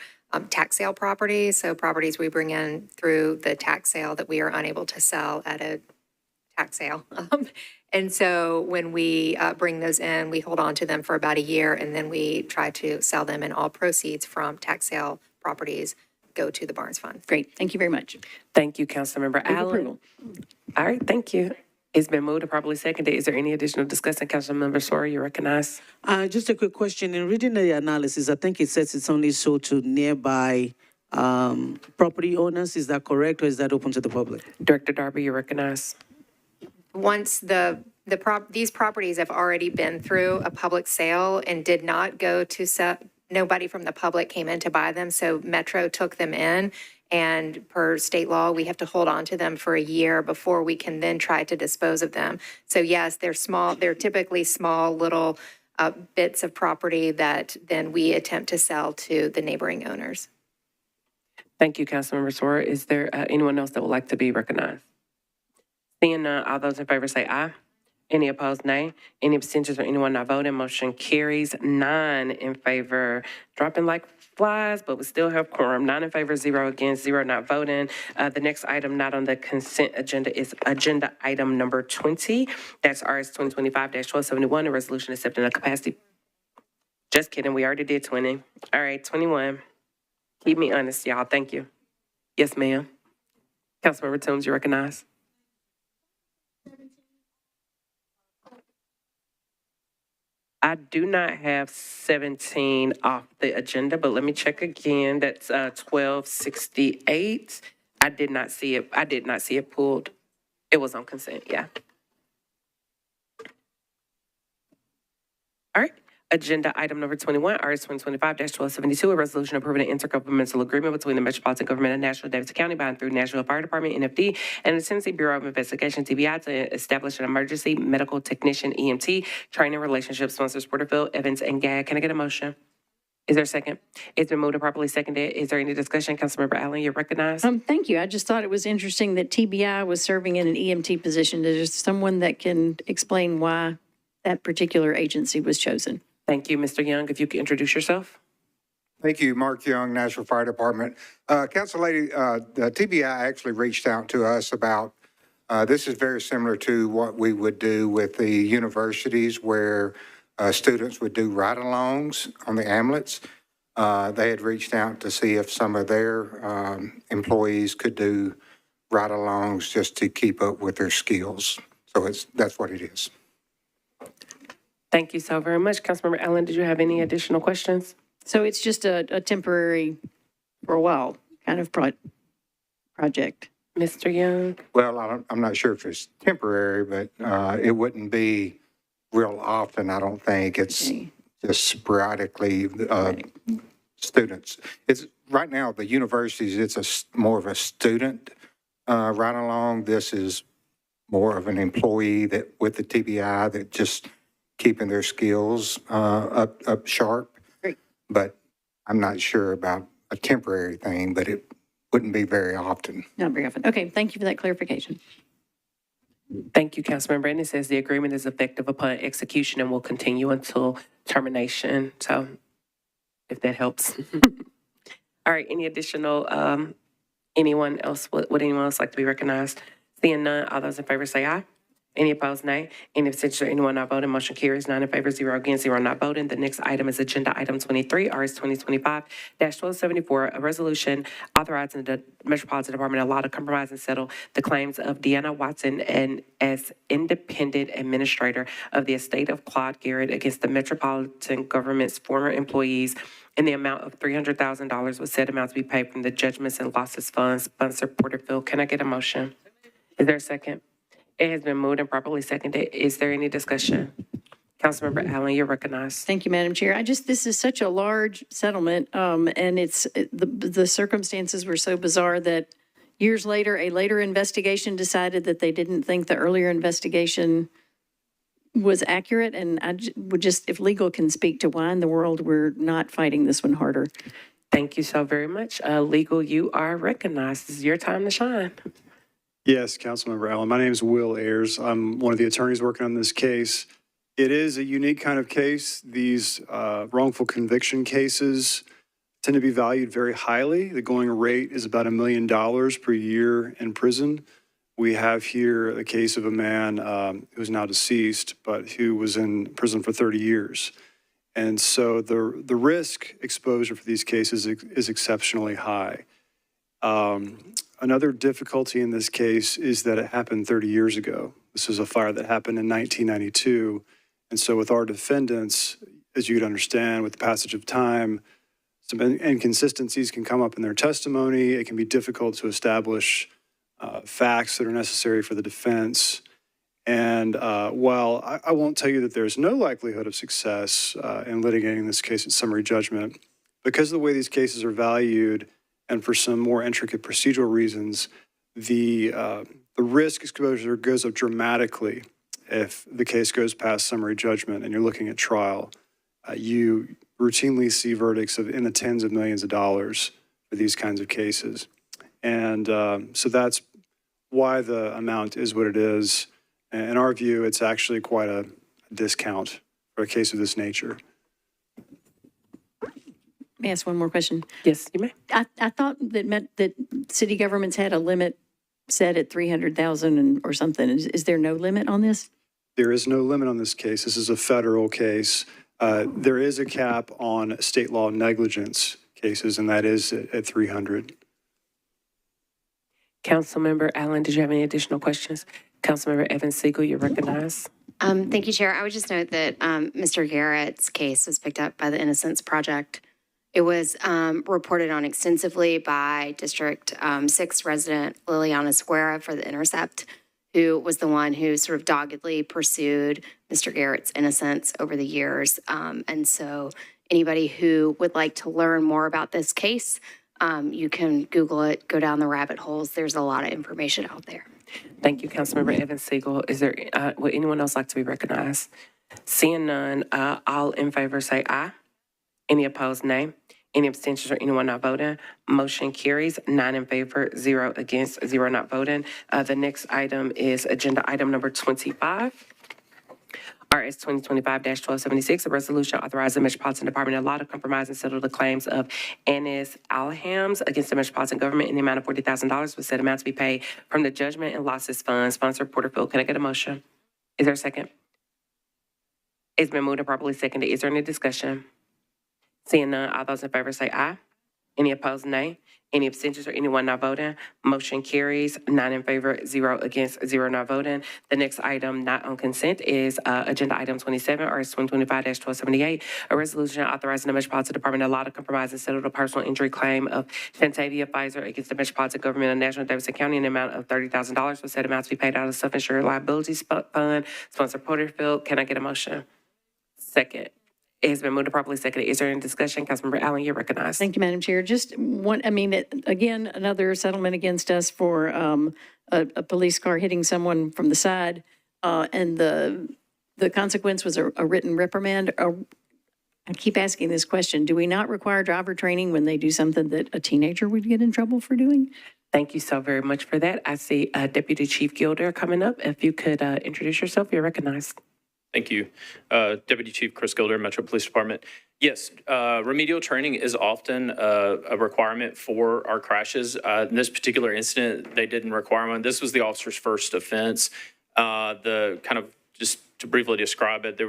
tax sale properties, so properties we bring in through the tax sale that we are unable to sell at a tax sale. And so when we bring those in, we hold on to them for about a year, and then we try to sell them, and all proceeds from tax sale properties go to the Barnes Fund. Great. Thank you very much. Thank you, Councilmember Allen. Approval. All right, thank you. It's been moved and properly seconded. Is there any additional discussion? Councilmember Soror, you recognized. Just a quick question. In reading the analysis, I think it says it's only sold to nearby property owners. Is that correct, or is that open to the public? Director Darby, you recognized. Once these properties have already been through a public sale and did not go to nobody from the public came in to buy them, so Metro took them in, and per state law, we have to hold on to them for a year before we can then try to dispose of them. So yes, they're typically small little bits of property that then we attempt to sell to the neighboring owners. Thank you, Councilmember Soror. Is there anyone else that would like to be recognized? Seeing none, all those in favor say aye. Any opposed, nay. Any abstentions or anyone not voting, motion carries. 9 in favor, dropping like flies, but we still have quorum. 9 in favor, 0 against, 0 not voting. The next item not on the consent agenda is agenda item number 20. That's RS 2025-1271, a resolution accepting a capacity. Just kidding, we already did 20. All right, 21. Keep me honest, y'all. Thank you. Yes, ma'am. Councilmember Toombs, you recognize. I do not have 17 off the agenda, but let me check again. That's 1268. I did not see it. I did not see it pulled. It was on consent, yeah. All right. Agenda item number 21, RS 2025-1272, a resolution approving an intergovernmental agreement between the Metropolitan Government of Nashville, Davidson County, by and through Nashville Fire Department, NFD, and the Tennessee Bureau of Investigation, TBI, to establish an emergency medical technician, EMT, training relationship. Sponsors Porterfield, Evans, and Gag. Can I get a motion? Is there a second? It's been moved and properly seconded. Is there any discussion? Councilmember Allen, you're recognized. Thank you. I just thought it was interesting that TBI was serving in an EMT position. Is there someone that can explain why that particular agency was chosen? Thank you, Mr. Young. If you could introduce yourself. Thank you, Mark Young, Nashville Fire Department. Council Lady, the TBI actually reached out to us about, this is very similar to what we would do with the universities where students would do ride-alongs on the ambulance. They had reached out to see if some of their employees could do ride-alongs just to keep up with their skills. So that's what it is. Thank you so very much. Councilmember Allen, did you have any additional questions? So it's just a temporary, for a while, kind of project. Mr. Young? Well, I'm not sure if it's temporary, but it wouldn't be real often, I don't think. It's just sporadically students. It's right now, the universities, it's more of a student ride-along. This is more of an employee that with the TBI that just keeping their skills up sharp. Great. But I'm not sure about a temporary thing, but it wouldn't be very often. Not very often. Okay, thank you for that clarification. Thank you, Councilmember. And it says the agreement is effective upon execution and will continue until termination. So if that helps. All right, any additional, anyone else, would anyone else like to be recognized? Seeing none, all those in favor say aye. Any opposed, nay. Any abstentions or anyone not voting, motion carries. 9 in favor, 0 against, 0 not voting. The next item is agenda item 23, RS 2025-1274, a resolution authorizing the Metropolitan Department of Law to compromise and settle the claims of Deanna Watson and as independent administrator of the estate of Claude Garrett against the Metropolitan Government's former employees in the amount of $300,000 with said amount to be paid from the Judgments and Losses Fund. Sponsor Porterfield. Can I get a motion? Is there a second? It has been moved and properly seconded. Is there any discussion? Councilmember Allen, you're recognized. Thank you, Madam Chair. This is such a large settlement, and the circumstances were so bizarre that years later, a later investigation decided that they didn't think the earlier investigation was accurate. And I would just, if legal can speak to why in the world we're not fighting this one harder. Thank you so very much. Legal, you are recognized. This is your time to shine. Yes, Councilmember Allen. My name is Will Ayers. I'm one of the attorneys working on this case. It is a unique kind of case. These wrongful conviction cases tend to be valued very highly. The going rate is about $1 million per year in prison. We have here a case of a man who is now deceased, but who was in prison for 30 years. And so the risk exposure for these cases is exceptionally high. Another difficulty in this case is that it happened 30 years ago. This is a fire that happened in 1992. And so with our defendants, as you'd understand, with the passage of time, some inconsistencies can come up in their testimony. It can be difficult to establish facts that are necessary for the defense. And while I won't tell you that there's no likelihood of success in litigating this case at summary judgment, because of the way these cases are valued, and for some more intricate procedural reasons, the risk exposure goes up dramatically if the case goes past summary judgment and you're looking at trial. You routinely see verdicts in the tens of millions of dollars for these kinds of cases. And so that's why the amount is what it is. In our view, it's actually quite a discount for a case of this nature. May I ask one more question? Yes, you may. I thought that city governments had a limit set at 300,000 or something. Is there no limit on this? There is no limit on this case. This is a federal case. There is a cap on state law negligence cases, and that is at 300. Councilmember Allen, did you have any additional questions? Councilmember Evans Siegel, you're recognized. Thank you, Chair. I would just note that Mr. Garrett's case was picked up by the Innocence Project. It was reported on extensively by District 6 resident Liliana Square for The Intercept. who was the one who sort of doggedly pursued Mr. Garrett's innocence over the years. And so anybody who would like to learn more about this case, you can Google it, go down the rabbit holes. There's a lot of information out there. Thank you, Councilmember Evans Siegel. Is there, would anyone else like to be recognized? Seeing none, all in favor say aye. Any opposed, nay. Any abstentions or anyone not voting? Motion carries, 9 in favor, 0 against, 0 not voting. The next item is agenda item number 25. RS 2025-1276, a resolution authorizing the Metropolitan Department of Law to compromise and settle the claims of Anis Alhams against the Metropolitan Government in the amount of $40,000 with said amount to be paid from the Judgment and Losses Fund. Sponsor Porterfield. Can I get a motion? Is there a second? It's been moved and properly seconded. Is there any discussion? Seeing none, all those in favor say aye. Any opposed, nay. Any abstentions or anyone not voting? Motion carries, 9 in favor, 0 against, 0 not voting. The next item not on consent is agenda item 27, RS 2025-1278, a resolution authorizing the Metropolitan Department of Law to compromise and settle the personal injury claim of Shantavia Pfizer against the Metropolitan Government of National Davidson County in the amount of $30,000 with said amount to be paid out of self-insured liability fund. Sponsor Porterfield. Can I get a motion? Second. It has been moved and properly seconded. Is there any discussion? Councilmember Allen, you're recognized. Thank you, Madam Chair. Just one, again, another settlement against us for a police car hitting someone from the side. And the consequence was a written reprimand. I keep asking this question. Do we not require driver training when they do something that a teenager would get in trouble for doing? Thank you so very much for that. I see Deputy Chief Gilder coming up. If you could introduce yourself, you're recognized. Thank you. Deputy Chief Chris Gilder, Metro Police Department. Yes, remedial training is often a requirement for our crashes. In this particular incident, they didn't require one. This was the officer's first offense. The kind of, just to briefly describe it,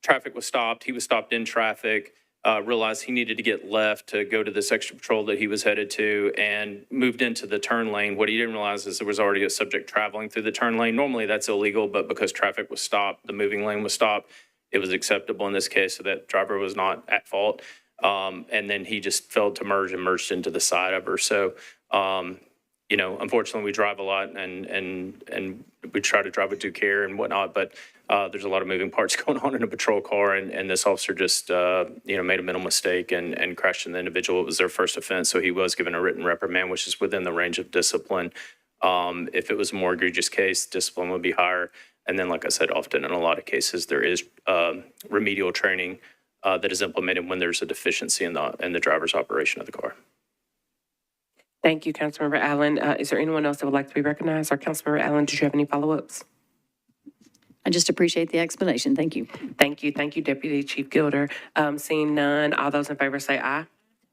traffic was stopped. He was stopped in traffic, realized he needed to get left to go to this extra patrol that he was headed to, and moved into the turn lane. What he didn't realize is there was already a subject traveling through the turn lane. Normally that's illegal, but because traffic was stopped, the moving lane was stopped, it was acceptable in this case, so that driver was not at fault. And then he just failed to merge and merged into the side of her. So, you know, unfortunately we drive a lot and we try to drive with due care and whatnot, but there's a lot of moving parts going on in a patrol car, and this officer just, you know, made a mental mistake and crashed into the individual. It was their first offense, so he was given a written reprimand, which is within the range of discipline. If it was a more egregious case, discipline would be higher. And then, like I said, often in a lot of cases, there is remedial training that is implemented when there's a deficiency in the driver's operation of the car. Thank you, Councilmember Allen. Is there anyone else that would like to be recognized? Or Councilmember Allen, did you have any follow-ups? I just appreciate the explanation. Thank you. Thank you. Thank you, Deputy Chief Gilder. Seeing none, all those in favor say aye.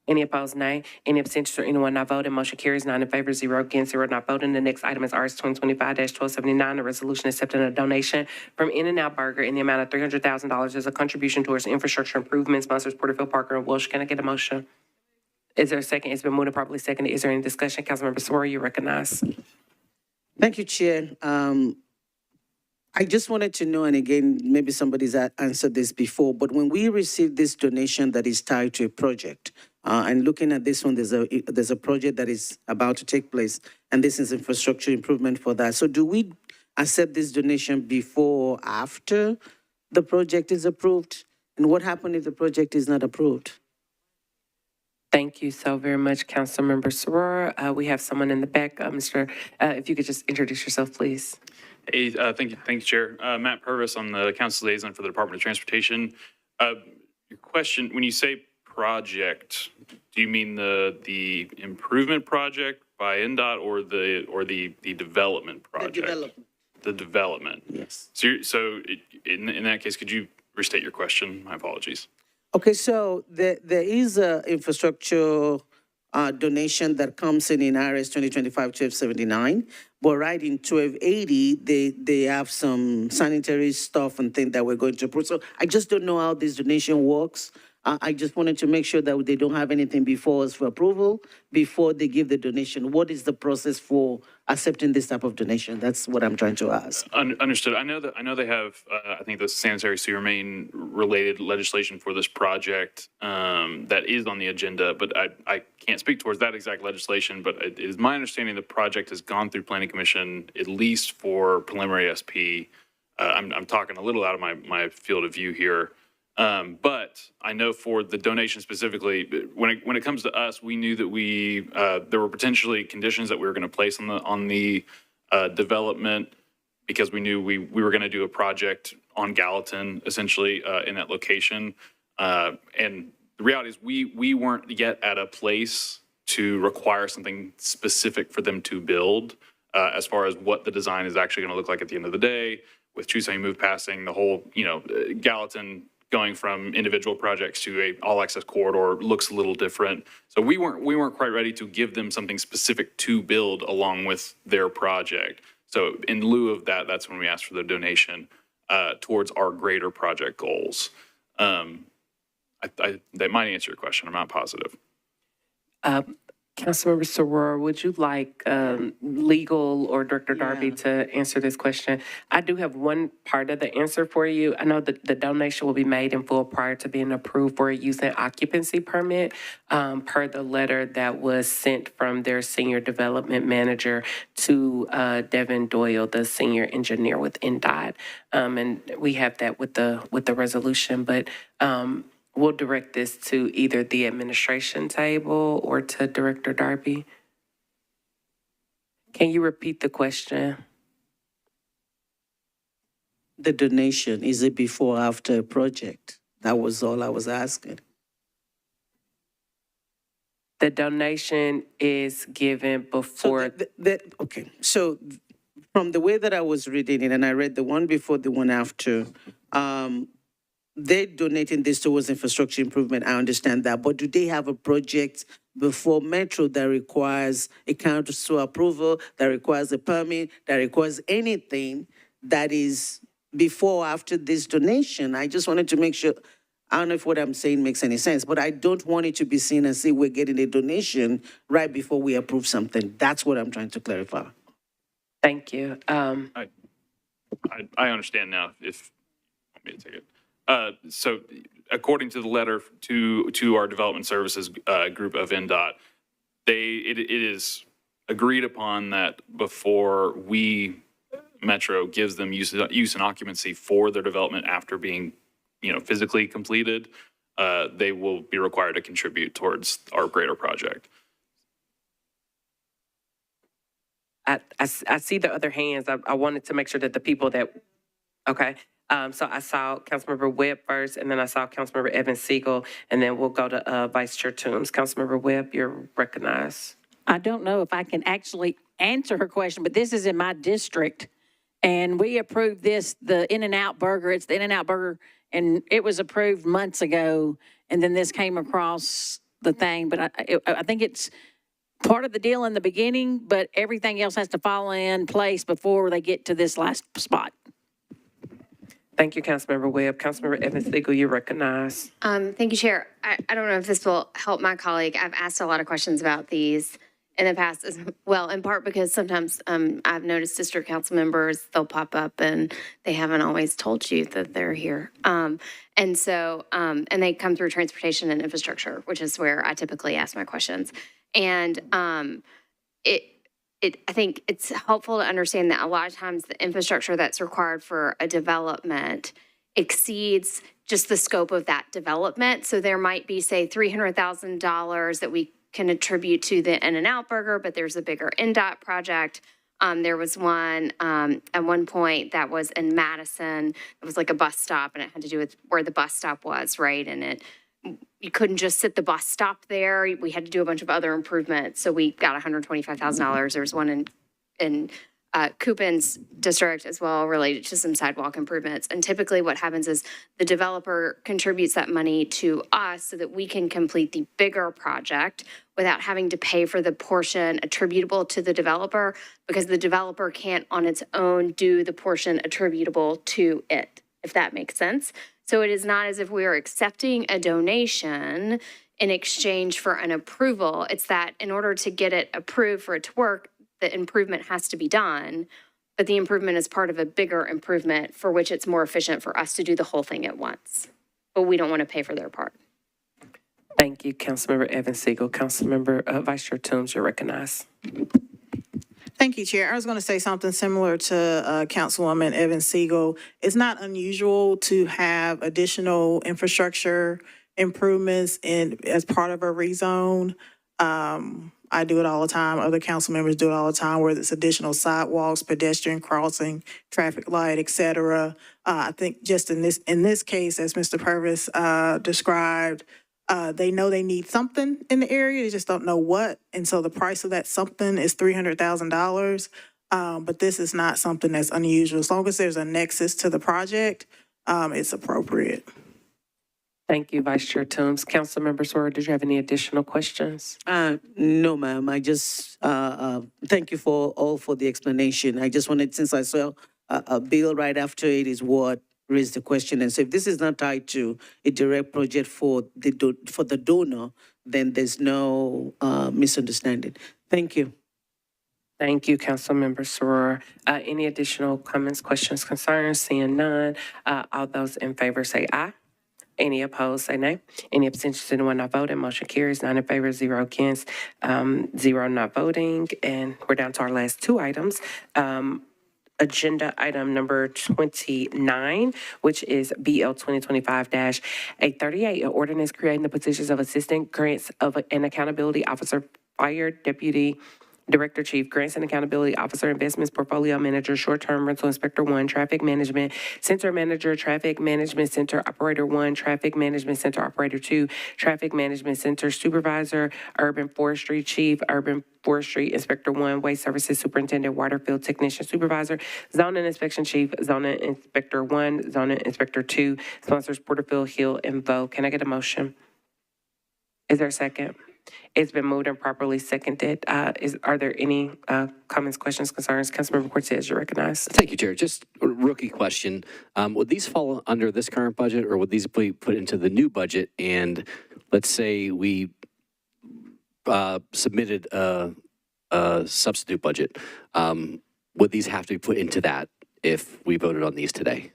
Any opposed, nay. Any abstentions or anyone not voting? Motion carries, 9 in favor, 0 against, 0 not voting. The next item is RS 2025-1279, a resolution accepting a donation from In-N-Out Burger in the amount of $300,000 as a contribution towards infrastructure improvements. Sponsors Porterfield, Parker, and Walsh. Can I get a motion? Is there a second? It's been moved and properly seconded. Is there any discussion? Councilmember Sawyer, you recognize. Thank you, Chair. I just wanted to know, and again, maybe somebody's answered this before, but when we receive this donation that is tied to a project, and looking at this one, there's a project that is about to take place, and this is infrastructure improvement for that. So do we accept this donation before or after the project is approved? And what happens if the project is not approved? Thank you so very much, Councilmember Soror. We have someone in the back. If you could just introduce yourself, please. Hey, thank you, Chair. Matt Purvis, I'm the Council Liaison for the Department of Transportation. Your question, when you say project, do you mean the improvement project by NDOT or the development project? The development. The development. Yes. So in that case, could you restate your question? My apologies. Okay, so there is a infrastructure donation that comes in RS 2025-1279, but right in 1280, they have some sanitary stuff and things that we're going to approve. So I just don't know how this donation works. I just wanted to make sure that they don't have anything before us for approval, before they give the donation. What is the process for accepting this type of donation? That's what I'm trying to ask. Understood. I know they have, I think the sanitary sewer main related legislation for this project that is on the agenda, but I can't speak towards that exact legislation, but it is my understanding the project has gone through planning commission, at least for preliminary SP. I'm talking a little out of my field of view here. But I know for the donation specifically, when it comes to us, we knew that there were potentially conditions that we were going to place on the development because we knew we were going to do a project on Gallatin, essentially, in that location. And the reality is we weren't yet at a place to require something specific for them to build as far as what the design is actually going to look like at the end of the day. With Chusay Move passing, the whole, Gallatin going from individual projects to a all-access corridor looks a little different. So we weren't quite ready to give them something specific to build along with their project. So in lieu of that, that's when we asked for the donation towards our greater project goals. That might answer your question. I'm not positive. Councilmember Soror, would you like legal or Director Darby to answer this question? I do have one part of the answer for you. I know that the donation will be made in full prior to being approved for a use and occupancy permit per the letter that was sent from their senior development manager to Devin Doyle, the senior engineer with NDOT. And we have that with the resolution, but we'll direct this to either the administration table or to Director Darby. Can you repeat the question? The donation, is it before or after a project? That was all I was asking. The donation is given before. Okay, so from the way that I was reading it, and I read the one before, the one after, they're donating this towards infrastructure improvement. I understand that. But do they have a project before Metro that requires a council approval, that requires a permit, that requires anything that is before or after this donation? I just wanted to make sure. I don't know if what I'm saying makes any sense, but I don't want it to be seen as if we're getting a donation right before we approve something. That's what I'm trying to clarify. Thank you. I understand now if you want me to take it. So according to the letter to our development services group of NDOT, it is agreed upon that before Metro gives them use and occupancy for their development after being, physically completed, they will be required to contribute towards our greater project. I see the other hands. I wanted to make sure that the people that, okay. So I saw Councilmember Webb first, and then I saw Councilmember Evans Siegel, and then we'll go to Vice Chair Toombs. Councilmember Webb, you're recognized. I don't know if I can actually answer her question, but this is in my district. And we approved this, the In-N-Out Burger. It's the In-N-Out Burger, and it was approved months ago. And then this came across the thing. But I think it's part of the deal in the beginning, but everything else has to fall in place before they get to this last spot. Thank you, Councilmember Webb. Councilmember Evans Siegel, you're recognized. Thank you, Chair. I don't know if this will help my colleague. I've asked a lot of questions about these in the past as well, in part because sometimes I've noticed district council members, they'll pop up and they haven't always told you that they're here. And they come through transportation and infrastructure, which is where I typically ask my questions. And I think it's helpful to understand that a lot of times the infrastructure that's required for a development exceeds just the scope of that development. So there might be, say, $300,000 that we can attribute to the In-N-Out Burger, but there's a bigger NDOT project. There was one at one point that was in Madison. It was like a bus stop, and it had to do with where the bus stop was, right? And you couldn't just sit the bus stop there. We had to do a bunch of other improvements. So we got $125,000. There was one in Coupin's district as well related to some sidewalk improvements. And typically what happens is the developer contributes that money to us so that we can complete the bigger project without having to pay for the portion attributable to the developer, because the developer can't on its own do the portion attributable to it, if that makes sense. So it is not as if we are accepting a donation in exchange for an approval. It's that in order to get it approved for it to work, the improvement has to be done. But the improvement is part of a bigger improvement for which it's more efficient for us to do the whole thing at once. But we don't want to pay for their part. Thank you, Councilmember Evan Siegel. Councilmember Vice Chair Toombs, you're recognized. Thank you, Chair. I was going to say something similar to Councilwoman Evan Siegel. It's not unusual to have additional infrastructure improvements as part of a rezone. I do it all the time. Other council members do it all the time, whether it's additional sidewalks, pedestrian crossing, traffic light, et cetera. I think just in this case, as Mr. Purvis described, they know they need something in the area. They just don't know what. And so the price of that something is $300,000. But this is not something that's unusual. As long as there's a nexus to the project, it's appropriate. Thank you, Vice Chair Toombs. Councilmember Sora, did you have any additional questions? No, ma'am. I just, thank you for the explanation. I just wanted, since I saw a bill right after it is what raised the question. And so if this is not tied to a direct project for the donor, then there's no misunderstanding. Thank you. Thank you, Councilmember Sora. Any additional comments, questions, concerns? Seeing none, all those in favor say aye. Any opposed, say nay. Any abstentions, anyone not voting, motion carries. 9 in favor, 0 against, 0 not voting. And we're down to our last two items. Agenda item number 29, which is BL 2025-838, an ordinance creating the positions of Assistant Grants and Accountability Officer, Fire Deputy Director Chief, Grants and Accountability Officer, Investments Portfolio Manager, Short-Term Rental Inspector 1, Traffic Management Center Manager, Traffic Management Center Operator 1, Traffic Management Center Operator 2, Traffic Management Center Supervisor, Urban Forestry Chief, Urban Forestry Inspector 1, Waste Services Superintendent, Waterfield Technician Supervisor, Zoning Inspection Chief, Zoning Inspector 1, Zoning Inspector 2, sponsors Porterfield, Hill, and Vogue. Can I get a motion? Is there a second? It's been moved and properly seconded. Are there any comments, questions, concerns? Councilmember Cortez, you're recognized. Thank you, Chair. Just a rookie question. Would these fall under this current budget, or would these be put into the new budget? And let's say we submitted a substitute budget. Would these have to be put into that if we voted on these today?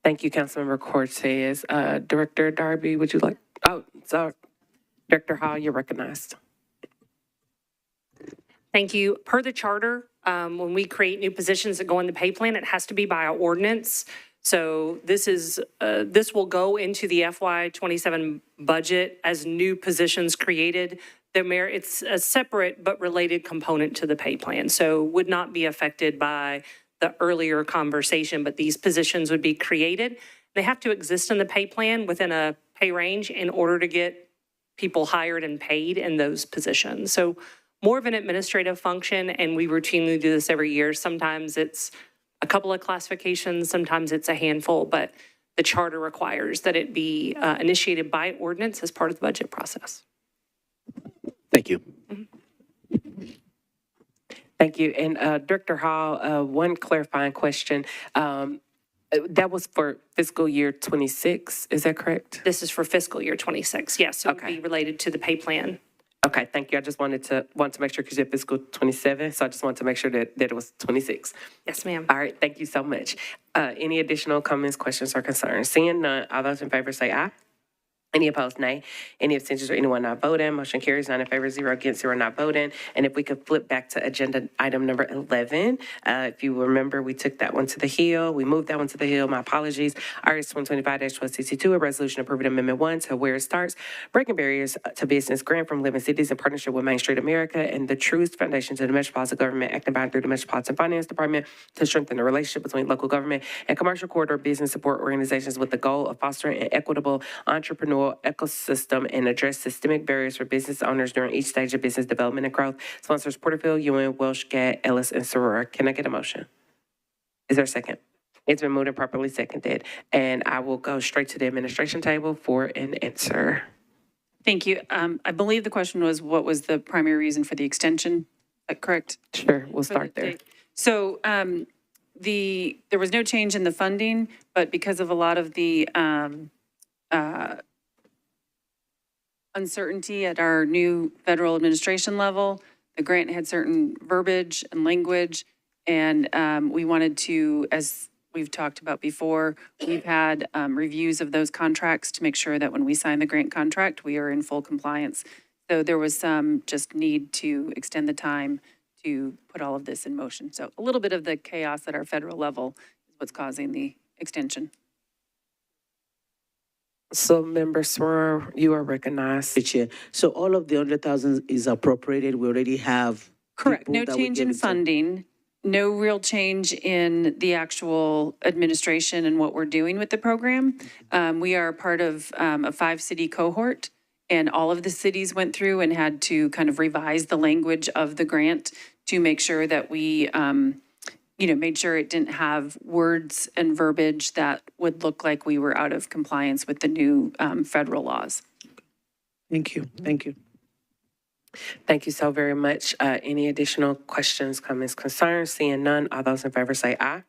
Thank you, Councilmember Cortez. Director Darby, would you like? Oh, sorry. Director Hall, you're recognized. Thank you. Per the charter, when we create new positions that go in the pay plan, it has to be by ordinance. So this will go into the FY27 budget as new positions created. It's a separate but related component to the pay plan. So would not be affected by the earlier conversation, but these positions would be created. They have to exist in the pay plan within a pay range in order to get people hired and paid in those positions. So more of an administrative function, and we routinely do this every year. Sometimes it's a couple of classifications, sometimes it's a handful, but the charter requires that it be initiated by ordinance as part of the budget process. Thank you. Thank you. And Director Hall, one clarifying question. That was for fiscal year 26, is that correct? This is for fiscal year 26, yes. So it would be related to the pay plan. Okay, thank you. I just wanted to make sure because you have fiscal 27, so I just wanted to make sure that it was 26. Yes, ma'am. All right, thank you so much. Any additional comments, questions, or concerns? Seeing none, all those in favor say aye. Any opposed, nay. Any abstentions or anyone not voting? Motion carries. 9 in favor, 0 against, 0 not voting. And if we could flip back to agenda item number 11. If you remember, we took that one to the Hill. We moved that one to the Hill. My apologies. RS 2025-1262, a resolution approving Amendment 1 to Where It Starts, Breaking Barriers to Business Grant from Living Cities in partnership with Main Street America and the Truist Foundation to the Metropolitan Government, acting by and through the Metropolitan Finance Department to strengthen the relationship between local government and commercial corridor business support organizations with the goal of fostering an equitable entrepreneurial ecosystem and address systemic barriers for business owners during each stage of business development and growth. Sponsors Porterfield, UN, Welsh, Gad, Ellis, and Soror. Can I get a motion? Is there a second? It's been moved and properly seconded. And I will go straight to the administration table for an answer. Thank you. I believe the question was, what was the primary reason for the extension? Is that correct? Sure, we'll start there. So there was no change in the funding, but because of a lot of the uncertainty at our new federal administration level, the grant had certain verbiage and language, and we wanted to, as we've talked about before, we've had reviews of those contracts to make sure that when we sign the grant contract, we are in full compliance. So there was some just need to extend the time to put all of this in motion. So a little bit of the chaos at our federal level is what's causing the extension. So Member Swerve, you are recognized. Chair. So all of the 100,000 is appropriated. We already have. Correct. people No that we change gave in it to. funding, no real change in the actual administration and what we're doing with the program. We are part of a 5-city cohort, and all of the cities went through and had to kind of revise the language of the grant to make sure that we, made sure it didn't have words and verbiage that would look like we were out of compliance with the new federal laws. Thank you. Thank you. Thank you so very much. Any additional questions, comments, concerns? Seeing none, all those in favor say aye.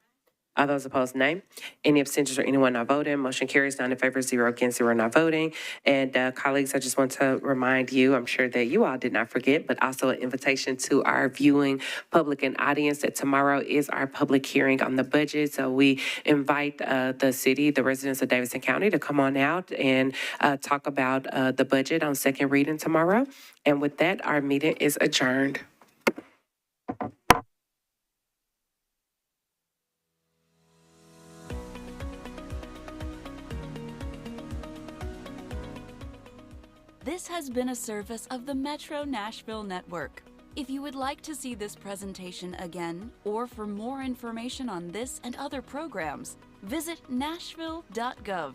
All those opposed, nay. Any abstentions or anyone not voting? Motion carries 9 in favor, 0 against, 0 not voting. And colleagues, I just want to remind you, I'm sure that you all did not forget, but also an invitation to our viewing public and audience that tomorrow is our public hearing on the budget. So we invite the city, the residents of Davidson County to come on out and talk about the budget on second reading tomorrow. And with that, our meeting is adjourned. This has been a service of the Metro Nashville Network. If you would like to see this presentation again, or for more information on this and other programs, visit nashville.gov.